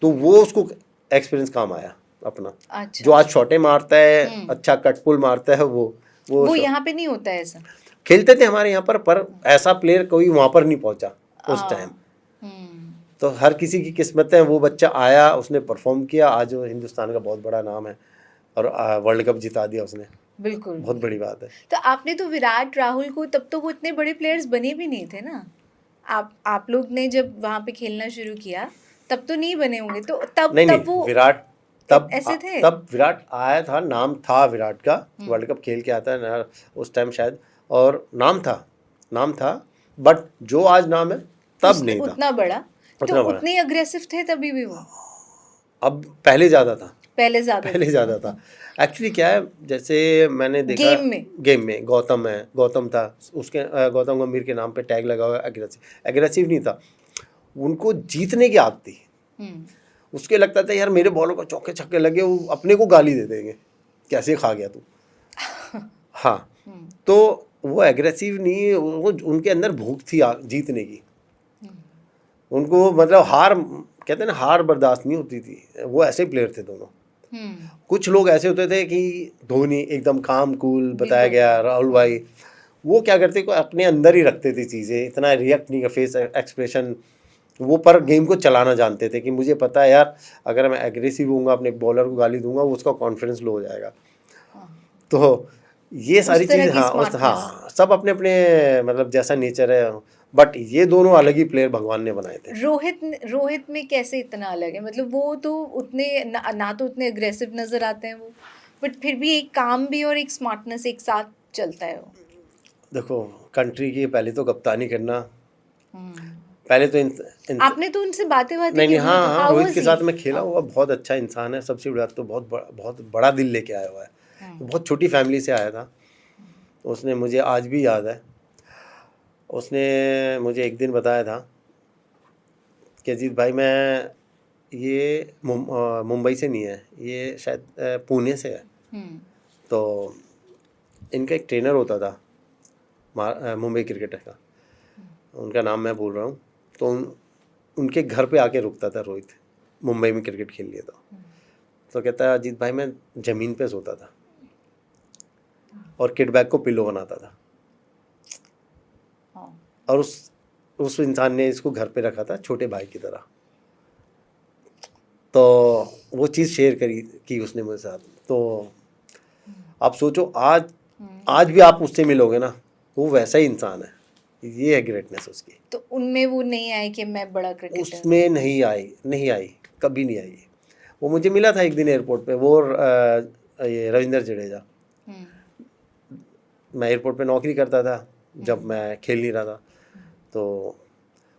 तो वो उसको एक्सपीरियंस काम आया अपना। अच्छा, जो आज शॉटे मारता है, अच्छा कट पुल मारता है, वो यहाँ पे नहीं होता है ऐसा। खेलते थे हमारे यहाँ पर ऐसा प्लेयर कोई वहाँ पर नहीं पहुँचा उस टाइम। तो हर किसी की किस्मत है, वो बच्चा आया, उसने परफॉर्म किया, आज वो हिंदुस्तान का बहुत बड़ा नाम है, और वर्ल्ड कप जिता दिया उसने। बिल्कुल, बहुत बड़ी बात है। तो आपने तो विराट राहुल को, तब तो वो इतने बड़े प्लेयर्स बने भी नहीं थे ना। आप लोग ने जब वहाँ पे खेलना शुरू किया तब तो नहीं बने होंगे, तो तब वो विराट तब ऐसे थे। तब विराट आया था, नाम था विराट का, वर्ल्ड कप खेल के आता है उस टाइम शायद, और नाम था, बट जो आज नाम है तब नहीं था उतना बड़ा। तो उतने अग्रेसिव थे तभी भी वो? अब पहले ज़्यादा था। एक्चुअली क्या है, जैसे मैंने देखा गेम में गौतम था, उसके गौतम गंभीर के नाम पे टैग लगा हुआ एग्रेसिव नहीं था, उनको जीतने की आदत थी। उसके लगता था यार मेरे बॉलों को चौके छक्के लगे, वो अपने को गाली दे देंगे, कैसे खा गया तू। हाँ, तो वो एग्रेसिव नहीं, वो उनके अंदर भूख थी जीतने की, उनको मतलब हार कहते हैं ना, हार बर्दाश्त नहीं होती थी। वो ऐसे प्लेयर थे दोनों। कुछ लोग ऐसे होते थे कि धोनी एकदम काम कूल बताया गया, राहुल भाई वो क्या करते को अपने अंदर ही रखते थे चीज़ें, इतना रिएक्ट नहीं, फेस एक्सप्रेशन, वो पर गेम को चलाना जानते थे कि मुझे पता है यार अगर मैं एग्रेसिव हूँगा, अपने बॉलर को गाली दूंगा, वो उसका कॉन्फिडेंस लो हो जाएगा। तो ये सारी चीज़ हाँ सब अपने अपने मतलब जैसा नेचर है, बट ये दोनों अलग ही प्लेयर भगवान ने बनाए थे। रोहित में कैसे इतना अलग है? मतलब वो तो उतने ना तो उतने अग्रेसिव नजर आते हैं वो, बट फिर भी एक काम भी और एक स्मार्टनेस एक साथ चलता है वो। देखो कंट्री की पहले तो कप्तानी करना, पहले तो आपने तो उनसे बातें नहीं हाँ रोहित के साथ मैं खेला हुआ, बहुत अच्छा इंसान है, सबसे बड़ी बात तो बहुत बड़ा दिल लेके आया हुआ है। बहुत छोटी फैमिली से आया था उसने, मुझे आज भी याद है, उसने मुझे एक दिन बताया था कि अजीत भाई मैं ये मुंबई से नहीं है, ये शायद पुणे से है, तो इनका एक ट्रेनर होता था मुंबई क्रिकेटर का, उनका नाम मैं भूल रहा हूँ, तो उनके घर पे आके रुकता था रोहित, मुंबई में क्रिकेट खेल लिया तो कहता है अजीत भाई मैं ज़मीन पे सोता था और किट बैग को पिलो बनाता था, और उस इंसान ने इसको घर पे रखा था छोटे भाई की तरह। तो वो चीज़ शेयर की उसने मेरे साथ। तो आप सोचो आज भी आप उससे मिलोगे ना, वो वैसा ही इंसान है, ये है ग्रेटनेस उसकी। तो उनमें वो नहीं आए कि मैं बड़ा क्रिकेटर, उसमें नहीं आई, कभी नहीं आई। वो मुझे मिला था एक दिन एयरपोर्ट पे, वो ये रविंद्र जडेजा, मैं एयरपोर्ट पे नौकरी करता था जब मैं खेल नहीं रहा था, तो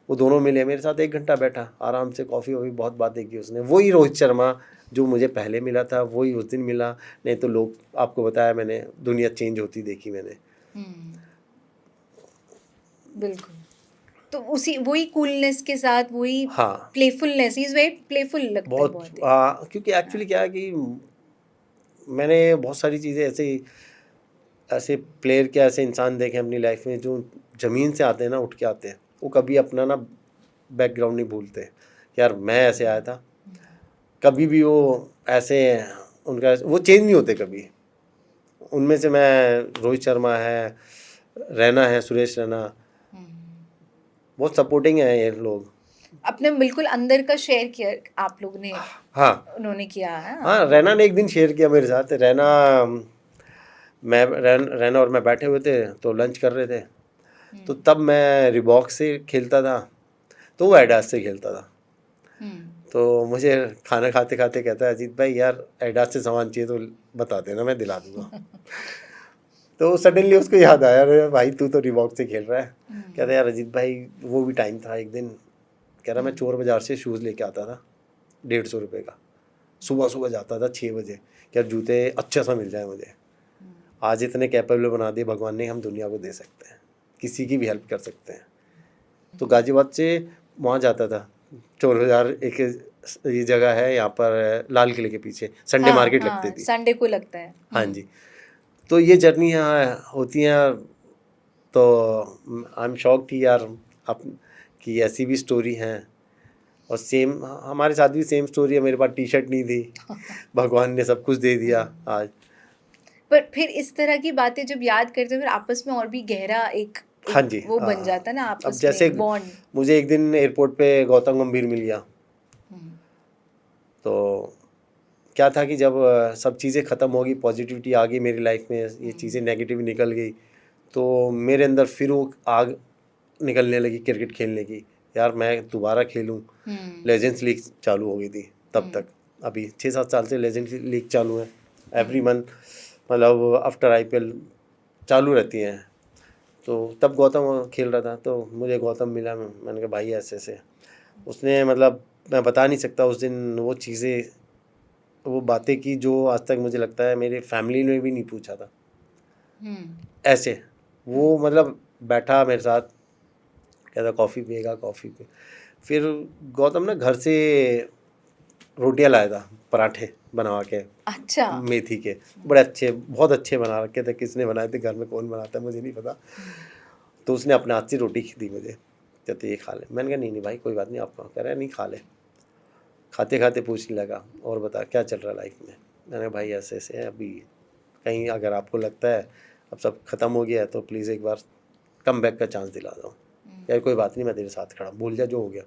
वो दोनों मिले मेरे साथ, 1 घंटा बैठा आराम से, कॉफ़ी वॉफ़ी बहुत बातें की उसने। वही रोहित शर्मा जो मुझे पहले मिला था वही उस दिन मिला, नहीं तो लोग, आपको बताया मैंने, दुनिया चेंज होती देखी मैंने। बिल्कुल। तो उसी वही कूलनेस के साथ, वही हाँ, प्लेफुलनेस, इज वेरी प्लेफुल लगता है बहुत। हाँ, क्योंकि एक्चुअली क्या है कि मैंने बहुत सारी चीज़ें ऐसे प्लेयर के ऐसे इंसान देखे अपनी लाइफ में जो ज़मीन से आते हैं ना, उठ के आते हैं, वो कभी अपना ना बैकग्राउंड नहीं भूलते कि यार मैं ऐसे आया था, कभी भी वो ऐसे उनका वो चेंज नहीं होते कभी। उनमें से मैं रोहित शर्मा है, रैना है, सुरेश रैना, बहुत सपोर्टिंग है ये लोग। अपने बिल्कुल अंदर का शेयर किया आप लोग ने। हाँ, उन्होंने किया है। हाँ, रैना ने एक दिन शेयर किया मेरे साथ। रैना और मैं बैठे हुए थे तो लंच कर रहे थे, तो तब मैं रिबॉक से खेलता था तो वो एडास से खेलता था। तो मुझे खाना खाते खाते कहता है अजीत भाई यार एडास से सामान चाहिए तो बता देना, मैं दिला दूँगा। तो सडनली उसको याद आया, अरे भाई तू तो रिबॉक से खेल रहा है। कहता है यार अजीत भाई वो भी टाइम था एक दिन, कह रहा मैं चोर बाज़ार से शूज़ लेके आता था 150 रुपये का, सुबह जाता था 6 बजे, क्या जूते अच्छा सा मिल जाए मुझे। आज इतने कैपेबल बना दिए भगवान ने, हम दुनिया को दे सकते हैं, किसी की भी हेल्प कर सकते हैं। तो गाजियाबाद से वहाँ जाता था, चोर बाज़ार एक ये जगह है यहाँ पर लाल किले के पीछे, संडे मार्केट लगती थी, संडे को लगता है। हाँ जी। तो ये जर्नी यहाँ होती हैं, तो आई एम शॉक थी यार आप कि ऐसी भी स्टोरी हैं। और सेम हमारे साथ भी सेम स्टोरी है, मेरे पास टी शर्ट नहीं थी, भगवान ने सब कुछ दे दिया आज। पर फिर इस तरह की बातें जब याद करते हैं फिर आपस में और भी गहरा एक हाँ जी, वो बन जाता ना आपस अब जैसे में बॉन्ड। मुझे एक दिन एयरपोर्ट पे गौतम गंभीर मिल गया, तो क्या था कि जब सब चीज़ें ख़त्म हो गई, पॉजिटिविटी आ गई मेरी लाइफ में, ये चीज़ें नेगेटिव निकल गई, तो मेरे अंदर फिर वो आग निकलने लगी क्रिकेट खेलने की, यार मैं दोबारा खेलूं। लेजेंड्स लीग चालू हो गई थी तब तक, अभी 6-7 साल से लेजेंड्स लीग चालू है, एवरी मंथ मतलब आफ्टर IPL चालू रहती हैं। तो तब गौतम खेल रहा था, तो मुझे गौतम मिला, मैंने कहा भाई ऐसे उसने, मतलब मैं बता नहीं सकता उस दिन वो चीज़ें, वो बातें की जो आज तक मुझे लगता है मेरे फैमिली ने भी नहीं पूछा था। ऐसे वो मतलब बैठा मेरे साथ, कहता कॉफ़ी पिएगा, कॉफ़ी पे। फिर गौतम ना घर से रोटियां लाया था, पराठे बनवा के, अच्छा, मेथी के, बड़े अच्छे, बहुत अच्छे बना रखे थे। किसने बनाए थे, घर में कौन बनाता है मुझे नहीं पता। तो उसने अपने हाथ से रोटी दी मुझे, कहते ये खा ले। मैंने कहा नहीं भाई कोई बात नहीं, आपका कह रहा है नहीं खा ले। खाते खाते पूछने लगा और बता क्या चल रहा है लाइफ में। मैंने कहा भाई ऐसे है, अभी कहीं अगर आपको लगता है अब सब ख़त्म हो गया है तो प्लीज़ एक बार कम बैक का चांस दिला दो। यार कोई बात नहीं, मैं तेरे साथ खड़ा, भूल जा जो हो गया,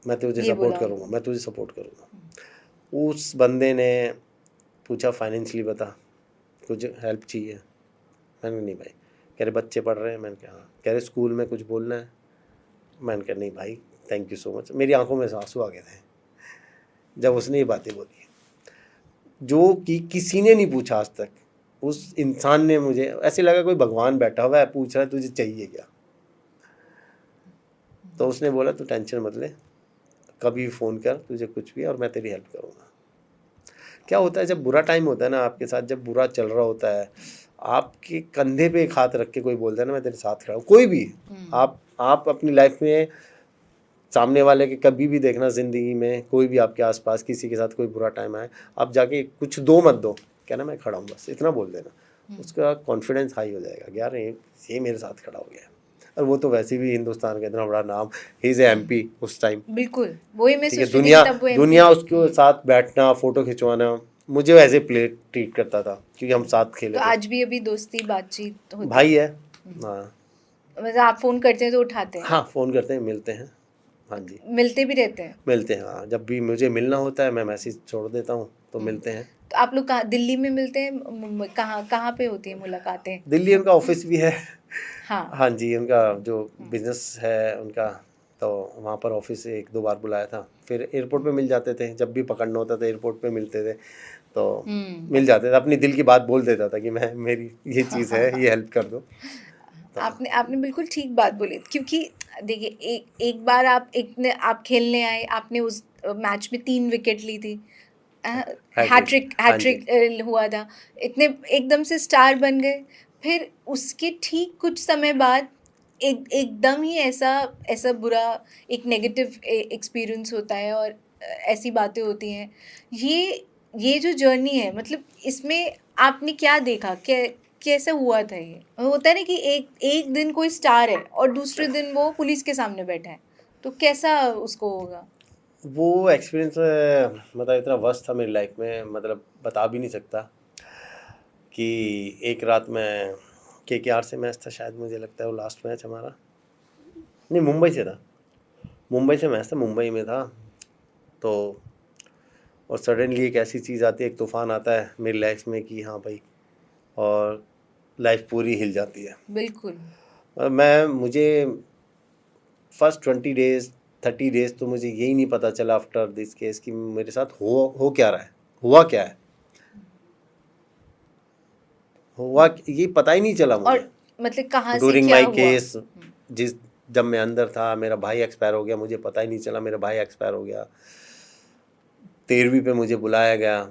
मैं तुझे सपोर्ट करूँगा, मैं तुझे सपोर्ट करूँगा। उस बंदे ने पूछा फाइनेंशियली बता, कुछ हेल्प चाहिए। मैंने नहीं भाई। कह रहे बच्चे पढ़ रहे हैं, मैंने कहा हाँ। कह रहे स्कूल में कुछ बोलना है, मैंने कहा नहीं भाई थैंक यू सो मच। मेरी आंखों में आंसू आ गए थे जब उसने ये बातें बोली, जो कि किसी ने नहीं पूछा आज तक। उस इंसान ने, मुझे ऐसे लगा कोई भगवान बैठा हुआ है पूछ रहा है तुझे चाहिए क्या। तो उसने बोला तू टेंशन मत ले, कभी फ़ोन कर, तुझे कुछ भी और मैं तेरी हेल्प करूँगा। क्या होता है जब बुरा टाइम होता है ना आपके साथ, जब बुरा चल रहा होता है, आपके कंधे पे एक हाथ रख के कोई बोलता है ना मैं तेरे साथ खड़ा हूँ, कोई भी, आप अपनी लाइफ में सामने वाले के कभी भी देखना ज़िंदगी में, कोई भी आपके आसपास किसी के साथ कोई बुरा टाइम आए, आप जाके कुछ दो मत दो, कहना मैं खड़ा हूँ, बस इतना बोल देना, उसका कॉन्फिडेंस हाई हो जाएगा कि यार ये मेरे साथ खड़ा हो गया। और वो तो वैसे भी हिंदुस्तान का इतना बड़ा नाम, ही इज़ MP उस टाइम, बिल्कुल वही मैं ठीक है, सोच रही थी कि तब वो दुनिया उसके साथ बैठना, फ़ोटो खिंचवाना, मुझे वैसे प्ले ट्रीट करता था क्योंकि हम साथ खेले तो थे। आज भी अभी दोस्ती बातचीत होती भाई है, हाँ मतलब आप फ़ोन करते हैं तो उठाते हैं, हाँ, फ़ोन करते हैं, मिलते हैं, हाँ जी, मिलते भी रहते हैं। मिलते हैं, हाँ, जब भी मुझे मिलना होता है मैं मैसेज छोड़ देता हूँ तो मिलते हैं। तो आप लोग कहाँ, दिल्ली में मिलते हैं, कहाँ कहाँ पे होती है मुलाकातें? दिल्ली उनका ऑफिस भी है, हाँ हाँ जी, उनका जो बिजनेस है उनका, तो वहाँ पर ऑफिस 1-2 बार बुलाया था, फिर एयरपोर्ट पे मिल जाते थे, जब भी पकड़ना होता था एयरपोर्ट पे मिलते थे, तो मिल जाते थे, अपनी दिल की बात बोल देता था कि मैं, मेरी ये चीज़ है, ये हेल्प कर दो। आपने आपने बिल्कुल ठीक बात बोली, क्योंकि देखिए एक बार आप खेलने आए, आपने उस मैच में 3 विकेट ली थी, हैट्रिक हाँ जी। हुआ था, इतने एकदम से स्टार बन गए। फिर उसके ठीक कुछ समय बाद एकदम ही ऐसा बुरा एक नेगेटिव एक्सपीरियंस होता है और ऐसी बातें होती हैं। ये जो जर्नी है, मतलब इसमें आपने क्या देखा, कैसे हुआ था? ये होता है ना कि एक दिन कोई स्टार है और दूसरे दिन वो पुलिस के सामने बैठा है, तो कैसा उसको होगा? वो एक्सपीरियंस मतलब इतना वर्स्ट था मेरी लाइफ में, मतलब बता भी नहीं सकता। कि एक रात में KKR से मैच था शायद, मुझे लगता है वो लास्ट मैच हमारा, नहीं मुंबई से था, मुंबई से मैच था, मुंबई में था तो, और सडनली एक ऐसी चीज़ आती है, एक तूफ़ान आता है मेरी लाइफ में कि हाँ भाई, और लाइफ पूरी हिल जाती है। बिल्कुल। मुझे फर्स्ट 20 डेज़ 30 डेज़ तो मुझे यही नहीं पता चला आफ्टर दिस केस कि मेरे साथ हो क्या रहा है, हुआ क्या है, हुआ ये पता ही नहीं चला मुझे। और मतलब कहाँ से ड्यूरिंग क्या माई हुआ? केस, जब मैं अंदर था, मेरा भाई एक्सपायर हो गया, मुझे पता ही नहीं चला मेरा भाई एक्सपायर हो गया। 13वीं पे मुझे बुलाया गया,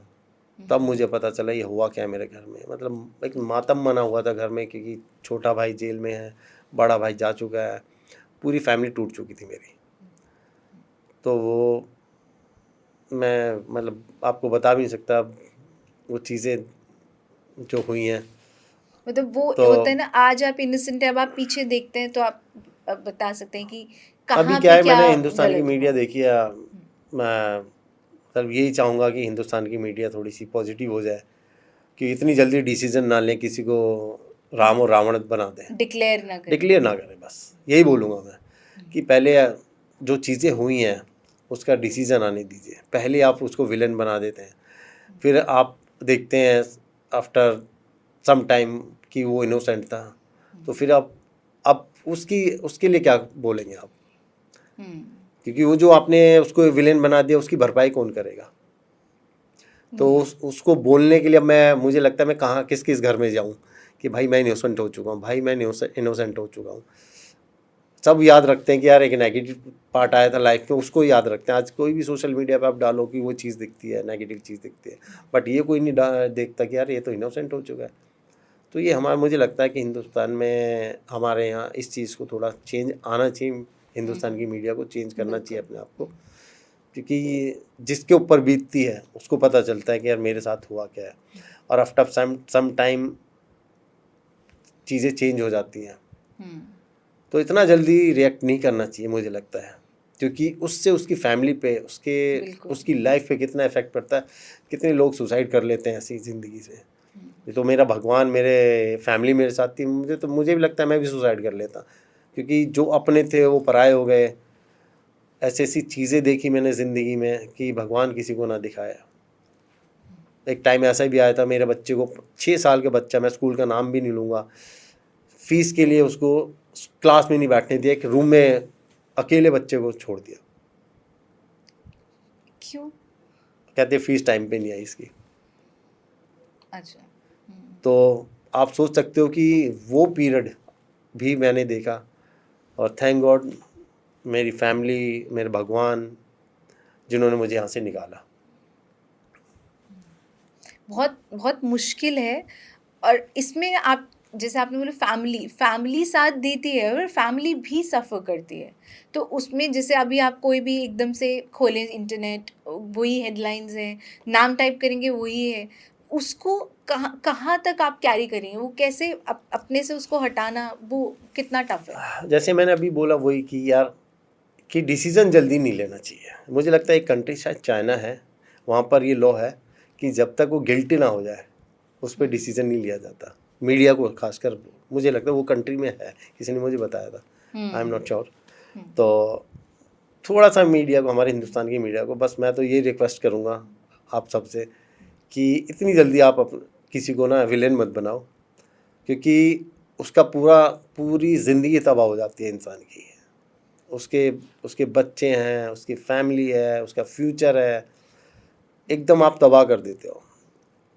तब मुझे पता चला ये हुआ क्या है मेरे घर में। मतलब एक मातम मना हुआ था घर में, क्योंकि छोटा भाई जेल में है, बड़ा भाई जा चुका है, पूरी फैमिली टूट चुकी थी मेरी। तो वो मैं मतलब आपको बता भी नहीं सकता वो चीज़ें जो हुई हैं। मतलब वो तो होता है ना, आज आप इनोसेंट है, अब आप पीछे देखते हैं तो आप बता सकते हैं कि अभी कहाँ क्या पे है, क्या मैंने हिंदुस्तान की गलत मीडिया हुआ। देखी है, मैं मतलब यही चाहूँगा कि हिंदुस्तान की मीडिया थोड़ी सी पॉजिटिव हो जाए, कि इतनी जल्दी डिसीजन ना लें, किसी को राम और रावण बना दें, डिक्लेयर ना करें। डिक्लेयर ना करें। बस यही बोलूँगा मैं कि पहले जो चीज़ें हुई हैं उसका डिसीजन आने दीजिए। पहले आप उसको विलन बना देते हैं, फिर आप देखते हैं आफ्टर सम टाइम कि वो इनोसेंट था, तो फिर आप उसके लिए क्या बोलेंगे आप? क्योंकि वो जो आपने उसको विलेन बना दिया, उसकी भरपाई कौन करेगा? तो उसको बोलने के लिए मुझे लगता है मैं कहाँ किस घर में जाऊँ कि भाई मैं इनोसेंट हो चुका हूँ, भाई मैं इनोसेंट हो चुका हूँ। सब याद रखते हैं कि यार एक नेगेटिव पार्ट आया था लाइफ में, उसको याद रखते हैं। आज कोई भी सोशल मीडिया पे आप डालो कि वो चीज़ दिखती है, नेगेटिव चीज़ दिखती है, बट ये कोई नहीं देखता कि यार ये तो इनोसेंट हो चुका है। तो ये मुझे लगता है कि हिंदुस्तान में हमारे यहाँ इस चीज़ को थोड़ा चेंज आना चाहिए, हिंदुस्तान की मीडिया को चेंज करना चाहिए अपने आप को, क्योंकि जिसके ऊपर बीतती है उसको पता चलता है कि यार मेरे साथ हुआ क्या है, और आफ्टर सम टाइम चीज़ें चेंज हो जाती हैं। तो इतना जल्दी रिएक्ट नहीं करना चाहिए मुझे लगता है, क्योंकि उससे उसकी फैमिली पे, उसकी लाइफ पे कितना इफेक्ट पड़ता है। कितने लोग सुसाइड कर लेते हैं ऐसी ज़िंदगी से। ये तो मेरा भगवान, मेरे फैमिली मेरे साथ थी, मुझे भी लगता है मैं भी सुसाइड कर लेता, क्योंकि जो अपने थे वो पराये हो गए। ऐसी चीज़ें देखी मैंने ज़िंदगी में कि भगवान किसी को ना दिखाया। एक टाइम ऐसा भी आया था, मेरे बच्चे को 6 साल के बच्चा, मैं स्कूल का नाम भी नहीं लूँगा, फीस के लिए उसको क्लास में नहीं बैठने दिया, एक रूम में अकेले बच्चे को छोड़ दिया। क्यों? कहते फीस टाइम पे नहीं आई इसकी। अच्छा। तो आप सोच सकते हो कि वो पीरियड भी मैंने देखा, और थैंक गॉड मेरी फैमिली, मेरे भगवान, जिन्होंने मुझे यहाँ से निकाला। बहुत बहुत मुश्किल है। और इसमें आप जैसे आपने बोला फैमिली साथ देती है और फैमिली भी सफ़र करती है, तो उसमें जैसे अभी आप कोई भी एकदम से खोलें इंटरनेट, वही हेडलाइंस हैं, नाम टाइप करेंगे वही है, उसको कहाँ तक आप कैरी करेंगे, वो कैसे अपने से उसको हटाना, वो कितना टफ है? जैसे मैंने अभी बोला वही कि यार कि डिसीज़न जल्दी नहीं लेना चाहिए। मुझे लगता है एक कंट्री शायद चाइना है, वहाँ पर ये लॉ है कि जब तक वो गिल्टी ना हो जाए उस पर डिसीज़न नहीं लिया जाता। मीडिया को खासकर मुझे लगता है वो कंट्री में है, किसी ने मुझे बताया था, आई एम नॉट श्योर। तो थोड़ा सा मीडिया को, हमारे हिंदुस्तान की मीडिया को, बस मैं तो ये रिक्वेस्ट करूँगा आप सबसे कि इतनी जल्दी आप किसी को ना विलेन मत बनाओ, क्योंकि उसका पूरी ज़िंदगी तबाह हो जाती है इंसान की। उसके बच्चे हैं, उसकी फैमिली है, उसका फ्यूचर है, एकदम आप तबाह कर देते हो।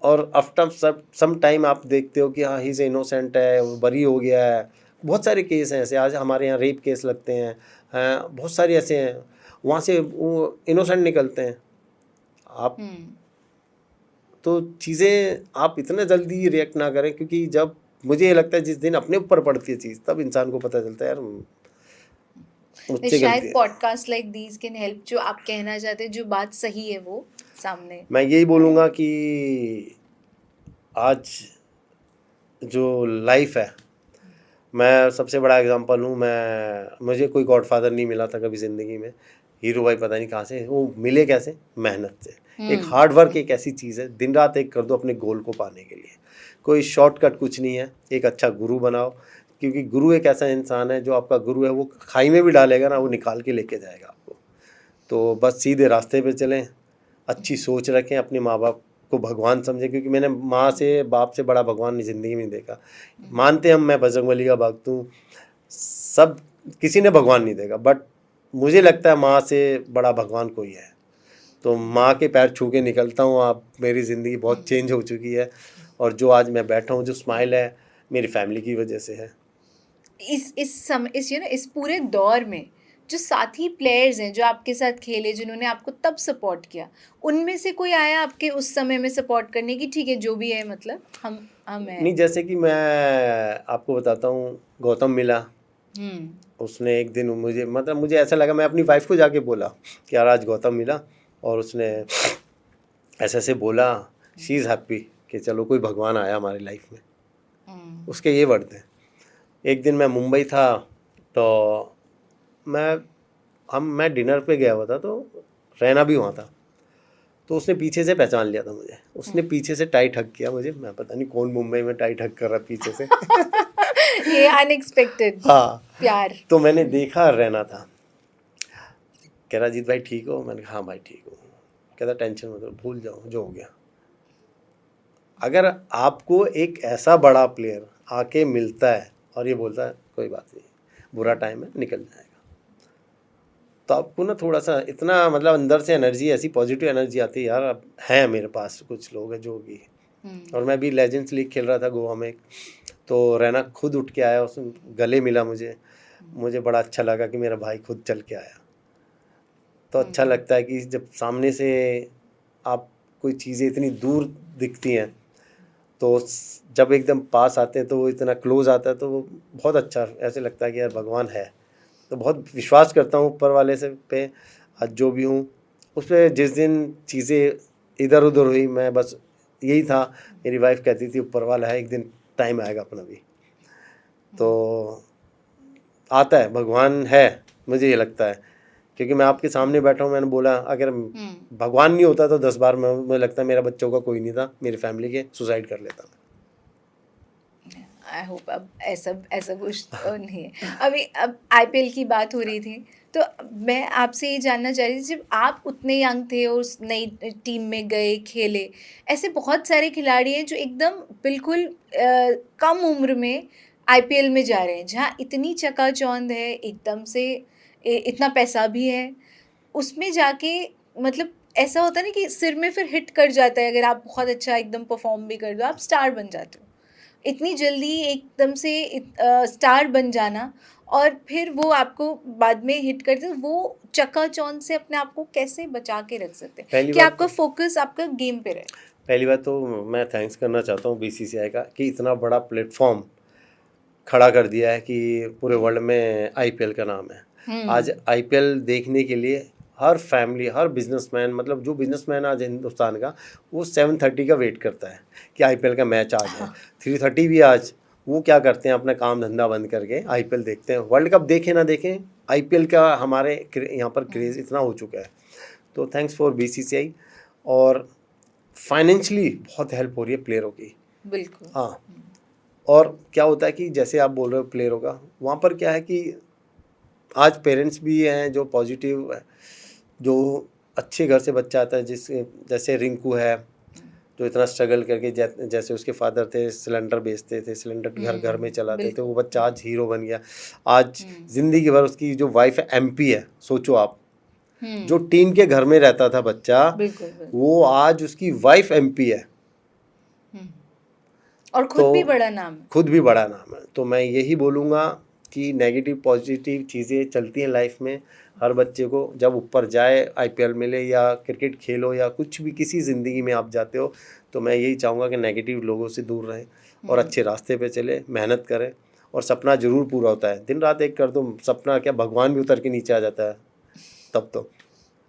और आफ्टर सम टाइम आप देखते हो कि हाँ ही इज़ इनोसेंट है, वो बरी हो गया है। बहुत सारे केस हैं ऐसे, आज हमारे यहाँ रेप केस लगते हैं, बहुत सारे ऐसे हैं, वहाँ से वो इनोसेंट निकलते हैं। आप तो चीज़ें आप इतना जल्दी रिएक्ट ना करें, क्योंकि जब मुझे ये लगता है जिस दिन अपने ऊपर पड़ती है चीज़, तब इंसान को पता चलता है यार मुझसे शायद गलती है। Podcast like these can help, जो आप कहना चाहते हैं, जो बात सही है वो सामने। मैं यही बोलूँगा कि आज जो लाइफ है, मैं सबसे बड़ा एग्जांपल हूँ। मुझे कोई गॉडफादर नहीं मिला था कभी ज़िंदगी में। हीरो भाई पता नहीं कहाँ से वो मिले, कैसे, मेहनत से। एक हार्ड वर्क एक ऐसी चीज़ है, दिन रात एक कर दो अपने गोल को पाने के लिए। कोई शॉर्टकट कुछ नहीं है। एक अच्छा गुरु बनाओ, क्योंकि गुरु एक ऐसा इंसान है जो आपका गुरु है, वो खाई में भी डालेगा ना, वो निकाल के लेके जाएगा आपको। तो बस सीधे रास्ते पे चलें, अच्छी सोच रखें, अपने माँ बाप को भगवान समझें, क्योंकि मैंने माँ से बाप से बड़ा भगवान ज़िंदगी में देखा। मानते हम, मैं बजरंगबली का भक्त हूँ, सब किसी ने भगवान नहीं देखा, बट मुझे लगता है माँ से बड़ा भगवान कोई है। तो माँ के पैर छू के निकलता हूँ। आप, मेरी ज़िंदगी बहुत चेंज हो चुकी है, और जो आज मैं बैठा हूँ, जो स्माइल है, मेरी फैमिली की वजह से है। इस पूरे दौर में जो साथी प्लेयर्स हैं जो आपके साथ खेले, जिन्होंने आपको तब सपोर्ट किया, उनमें से कोई आया आपके उस समय में सपोर्ट करने की, ठीक है जो भी है, मतलब हम हैं? नहीं, जैसे कि मैं आपको बताता हूँ, गौतम मिला, उसने एक दिन मुझे ऐसा लगा, मैं अपनी वाइफ को जाके बोला कि यार आज गौतम मिला, और उसने ऐसे ऐसे बोला, शी इज़ हैप्पी कि चलो कोई भगवान आया हमारी लाइफ में। उसके ये वर्ड थे। एक दिन मैं मुंबई था, तो मैं डिनर पे गया हुआ था, तो रैना भी वहाँ था। तो उसने पीछे से पहचान लिया था मुझे। उसने पीछे से टाइट हग किया मुझे। मैं पता नहीं कौन मुंबई में टाइट हग कर रहा पीछे से। ये अनएक्सपेक्टेड हाँ, प्यार। तो मैंने देखा, रहना था। कह रहा अजीत भाई ठीक हो? मैंने कहा हाँ भाई ठीक हूँ। कहता टेंशन मत लो, भूल जाओ जो हो गया। अगर आपको एक ऐसा बड़ा प्लेयर आके मिलता है और ये बोलता है कोई बात नहीं, बुरा टाइम है, निकल जाएगा, तो आपको ना थोड़ा सा इतना, मतलब अंदर से एनर्जी, ऐसी पॉजिटिव एनर्जी आती है यार। अब है मेरे पास कुछ लोग हैं जो भी, और मैं भी लेजेंड्स लीग खेल रहा था गोवा में, तो रैना खुद उठ के आया, उसने गले मिला मुझे बड़ा अच्छा लगा कि मेरा भाई खुद चल के आया। तो अच्छा लगता है कि जब सामने से आप कोई चीज़ें इतनी दूर दिखती हैं, तो जब एकदम पास आते हैं तो वो इतना क्लोज आता है, तो वो बहुत अच्छा ऐसे लगता है कि यार भगवान है। तो बहुत विश्वास करता हूँ ऊपर वाले से पे, आज जो भी हूँ उस पर। जिस दिन चीज़ें इधर उधर हुई, मैं बस यही था, मेरी वाइफ कहती थी ऊपर वाला है, एक दिन टाइम आएगा अपना भी, तो आता है, भगवान है, मुझे ये लगता है। क्योंकि मैं आपके सामने बैठा हूँ, मैंने बोला अगर भगवान नहीं होता तो 10 बार मुझे लगता है मेरा बच्चों का कोई नहीं था, मेरी फैमिली के सुसाइड कर लेता। आई होप अब ऐसा कुछ नहीं है। अभी अब आईपीएल की बात हो रही थी, तो मैं आपसे ये जानना चाह रही थी, जब आप उतने यंग थे और उस नई टीम में गए, खेले, ऐसे बहुत सारे खिलाड़ी हैं जो एकदम बिल्कुल कम उम्र में आईपीएल में जा रहे हैं, जहाँ इतनी चकाचौंध है, एकदम से इतना पैसा भी है, उसमें जाके मतलब ऐसा होता है ना कि सिर में फिर हिट कर जाता है। अगर आप बहुत अच्छा एकदम परफॉर्म भी कर दो, आप स्टार बन जाते हो। इतनी जल्दी एकदम से स्टार बन जाना, और फिर वो आपको बाद में हिट करते, वो चकाचौंध से अपने आप को कैसे बचा के रख सकते हैं कि आपका फोकस आपका गेम पे रहे? पहली बात तो मैं थैंक्स करना चाहता हूँ बीसीसीआई का कि इतना बड़ा प्लेटफॉर्म खड़ा कर दिया है कि पूरे वर्ल्ड में आईपीएल का नाम है। आज आईपीएल देखने के लिए हर फैमिली, हर बिजनेसमैन, मतलब जो बिजनेसमैन आज हिंदुस्तान का, वो 7:30 का वेट करता है कि आईपीएल का मैच आ जाए। 3:30 भी आज वो क्या करते हैं, अपना काम धंधा बंद करके आईपीएल देखते हैं। वर्ल्ड कप देखें ना देखें, आईपीएल का हमारे यहाँ पर क्रेज़ इतना हो चुका है। तो थैंक्स फॉर बीसीसीआई। और फाइनेंशियली बहुत हेल्प हो रही है प्लेयरों की। बिल्कुल। हाँ, और क्या होता है कि जैसे आप बोल रहे हो प्लेयरों का, वहाँ पर क्या है कि आज पेरेंट्स भी हैं जो पॉजिटिव है, जो अच्छे घर से बच्चा आता है, जैसे रिंकू है जो इतना स्ट्रगल करके, जैसे उसके फादर थे सिलेंडर बेचते थे, सिलेंडर घर घर में चलाते थे, वो बच्चा आज हीरो बन गया। आज ज़िंदगी भर उसकी जो वाइफ है एमपी है, सोचो आप, जो टीन के घर में रहता था बच्चा, वो आज उसकी वाइफ एमपी है और खुद भी बड़ा नाम है। खुद भी बड़ा नाम है। तो मैं यही बोलूँगा कि नेगेटिव पॉजिटिव चीज़ें चलती हैं लाइफ में। हर बच्चे को जब ऊपर जाए, आईपीएल मिले या क्रिकेट खेलो या कुछ भी किसी ज़िंदगी में आप जाते हो, तो मैं यही चाहूँगा कि नेगेटिव लोगों से दूर रहें और अच्छे रास्ते पे चले, मेहनत करें, और सपना ज़रूर पूरा होता है। दिन रात एक कर दो सपना, क्या भगवान भी उतर के नीचे आ जाता है तब। तो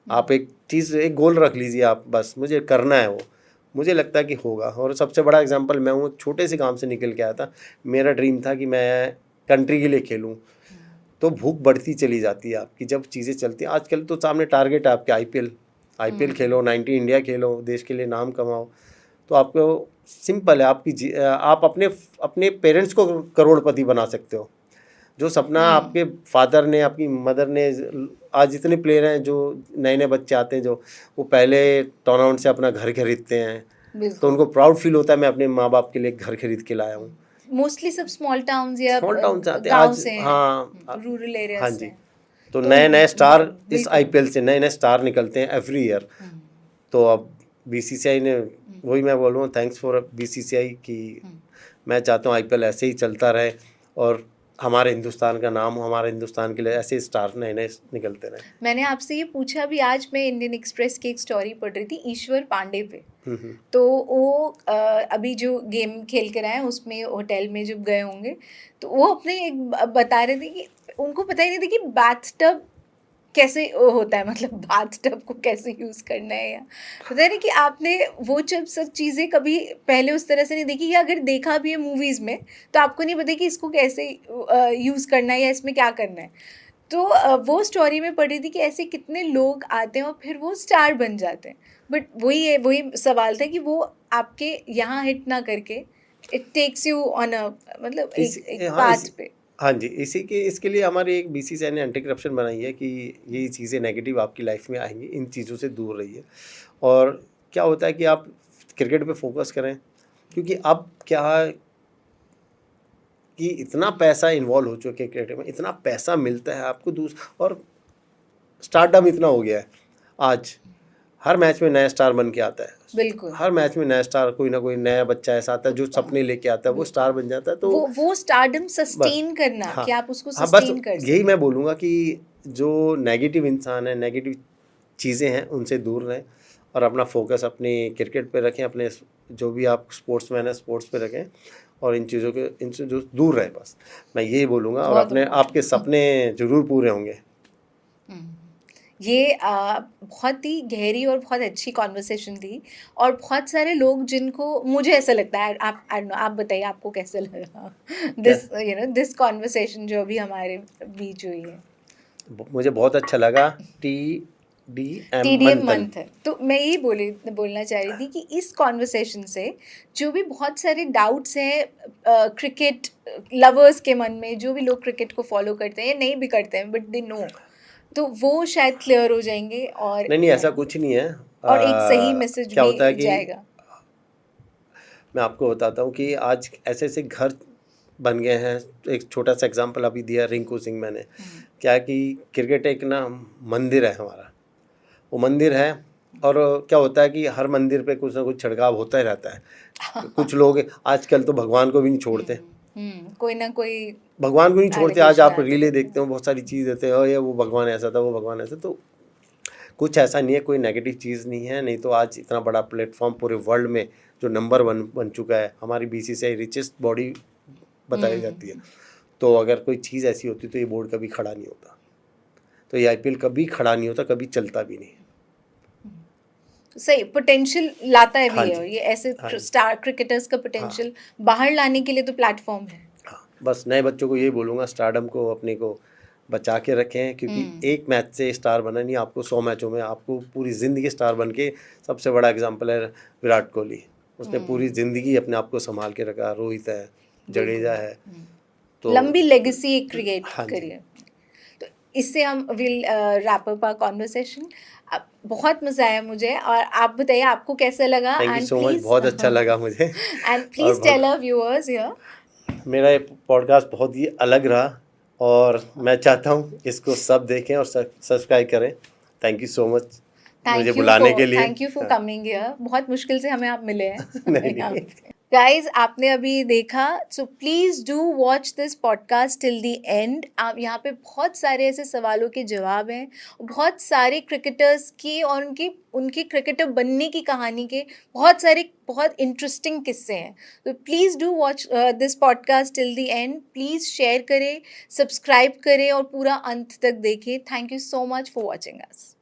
आप एक चीज़, एक गोल रख लीजिए आप, बस मुझे करना है वो, मुझे लगता है कि होगा। और सबसे बड़ा एग्जांपल मैं हूँ, छोटे से काम से निकल के आया था। मेरा ड्रीम था कि मैं कंट्री के लिए खेलूँ, तो भूख बढ़ती चली जाती है आपकी जब चीज़ें चलती हैं। आजकल तो सामने टारगेट है आपके आईपीएल खेलो, 90 इंडिया खेलो, देश के लिए नाम कमाओ। तो आपको सिंपल है, आप अपने पेरेंट्स को करोड़पति बना सकते हो। जो सपना आपके फादर ने, आपकी मदर ने, आज जितने प्लेयर हैं जो नए नए बच्चे आते हैं, जो वो पहले टूर्नामेंट से अपना घर खरीदते हैं, तो उनको प्राउड फील होता है मैं अपने माँ बाप के लिए घर खरीद के लाया हूँ। मोस्टली सब स्मॉल टाउन्स या आते हैं गाँव आज। से हैं, हाँ, रूरल एरिया हाँ से। जी। तो नए नए स्टार इस आईपीएल से, नए नए स्टार निकलते हैं एवरी ईयर। तो अब बीसीसीआई ने, वही मैं बोल रहा हूँ, थैंक्स फॉर बीसीसीआई कि मैं चाहता हूँ आईपीएल ऐसे ही चलता रहे और हमारे हिंदुस्तान का नाम, हमारे हिंदुस्तान के लिए ऐसे स्टार नए नए निकलते रहे। मैंने आपसे ये पूछा भी, आज मैं इंडियन एक्सप्रेस की एक स्टोरी पढ़ रही थी ईश्वर पांडे पे। तो वो अभी जो गेम खेल कर आए उसमें होटल में जब गए होंगे, तो वो अपने एक बता रहे थे कि उनको पता ही नहीं था कि बाथटब कैसे होता है, मतलब बाथटब को कैसे यूज़ करना है, या पता नहीं कि आपने वो सब चीज़ें कभी पहले उस तरह से नहीं देखी, या अगर देखा भी है मूवीज़ में तो आपको नहीं पता कि इसको कैसे यूज़ करना है या इसमें क्या करना है। तो वो स्टोरी में पढ़ी थी कि ऐसे कितने लोग आते हैं और फिर वो स्टार बन जाते हैं, बट वही सवाल था कि वो आपके यहाँ हिट ना करके it takes you on a, मतलब एक पाथ पे। हाँ जी, इसके लिए हमारी एक बीसीसीआई ने एंटी करप्शन बनाई है कि ये चीज़ें नेगेटिव आपकी लाइफ में आएंगी, इन चीज़ों से दूर रहिए। और क्या होता है कि आप क्रिकेट पे फोकस करें, क्योंकि अब क्या है कि इतना पैसा इन्वॉल्व हो चुका है क्रिकेट में, इतना पैसा मिलता है आपको और स्टारडम इतना हो गया है। आज हर मैच में नया स्टार बन के आता है, बिल्कुल हर मैच में नया स्टार, कोई ना कोई नया बच्चा ऐसा आता है जो सपने लेके आता है, वो स्टार बन जाता है। तो वो स्टारडम सस्टेन करना, हाँ, कि आप उसको हाँ, सस्टेन कर यही मैं बोलूँगा कि जो नेगेटिव इंसान है, नेगेटिव चीज़ें हैं, उनसे दूर रहें और अपना फोकस अपने क्रिकेट पे रखें, अपने जो भी आप स्पोर्ट्समैन है स्पोर्ट्स पे रखें, और इनसे जो दूर रहें, बस मैं यही बोलूँगा। और आपके सपने ज़रूर पूरे होंगे। ये बहुत ही गहरी और बहुत अच्छी कॉन्वर्सेशन थी, और बहुत सारे लोग जिनको, मुझे ऐसा लगता है, आप बताइए आपको कैसा लगा दिस कॉन्वर्सेशन जो अभी हमारे बीच हुई है। मुझे बहुत अच्छा लगा। TDM मंथ है, तो मैं यही बोलना चाह रही थी कि इस कॉन्वर्सेशन से जो भी बहुत सारे डाउट्स हैं क्रिकेट लवर्स के मन में, जो भी लोग क्रिकेट को फॉलो करते हैं या नहीं भी करते हैं बट दे नो, तो वो शायद क्लियर हो जाएंगे। और नहीं ऐसा कुछ नहीं है, और एक सही मैसेज क्या होता है भी कि जाएगा। मैं आपको बताता हूँ कि आज ऐसे ऐसे घर बन गए हैं। एक छोटा सा एग्जांपल अभी दिया रिंकू सिंह मैंने, क्या है कि क्रिकेट एक ना मंदिर है हमारा, वो मंदिर है, और क्या होता है कि हर मंदिर पे कुछ ना कुछ छिड़काव होता ही रहता है। कुछ लोग आजकल तो भगवान को भी नहीं छोड़ते, कोई ना कोई भगवान को नहीं छोड़ते। आज आप रीले देखते हो, बहुत सारी चीज़ देते हो, ये वो भगवान ऐसा था, वो भगवान ऐसा। तो कुछ ऐसा नहीं है, कोई नेगेटिव चीज़ नहीं है। नहीं तो आज इतना बड़ा प्लेटफॉर्म पूरे वर्ल्ड में जो नंबर 1 बन चुका है, हमारी बीसीसीआई रिचेस्ट बॉडी बताई जाती है, तो अगर कोई चीज़ ऐसी होती तो ये बोर्ड कभी खड़ा नहीं होता, तो ये IPL कभी खड़ा नहीं होता, कभी चलता भी नहीं। सही पोटेंशियल लाता है हाँ भी जी, है ये, ऐसे हाँ जी। स्टार क्रिकेटर्स का पोटेंशियल बाहर लाने के लिए तो प्लेटफॉर्म है। हाँ, बस नए बच्चों को यही बोलूँगा, स्टारडम को अपने को बचा के रखें, क्योंकि एक मैच से स्टार बना नहीं, आपको 100 मैचों में आपको पूरी ज़िंदगी स्टार बन के। सबसे बड़ा एग्जांपल है विराट कोहली, उसने पूरी ज़िंदगी अपने आप को संभाल के रखा। रोहित है, जडेजा है, तो लंबी लेगेसी क्रिएट हाँ जी। करिए। तो इससे हम will wrap up our conversation. बहुत मज़ा आया मुझे, और आप बताइए आपको कैसा लगा। थैंक यू सो मच, बहुत अच्छा लगा मुझे। And please tell our viewers here. मेरा ये पॉडकास्ट बहुत ही अलग रहा, और मैं चाहता हूँ इसको सब देखें और सब्सक्राइब करें। थैंक यू सो मच मुझे बुलाने के लिए। Thank you for coming here. बहुत मुश्किल से हमें आप मिले हैं। नहीं। गाइज आपने अभी देखा, so please do watch this podcast till the end. आप यहाँ पे बहुत सारे ऐसे सवालों के जवाब हैं, बहुत सारे क्रिकेटर्स की और उनकी क्रिकेटर बनने की कहानी के बहुत सारे बहुत इंटरेस्टिंग किस्से हैं। तो please do watch this podcast till the end. Please share करें, सब्सक्राइब करें और पूरा अंत तक देखें। Thank you so much for watching us.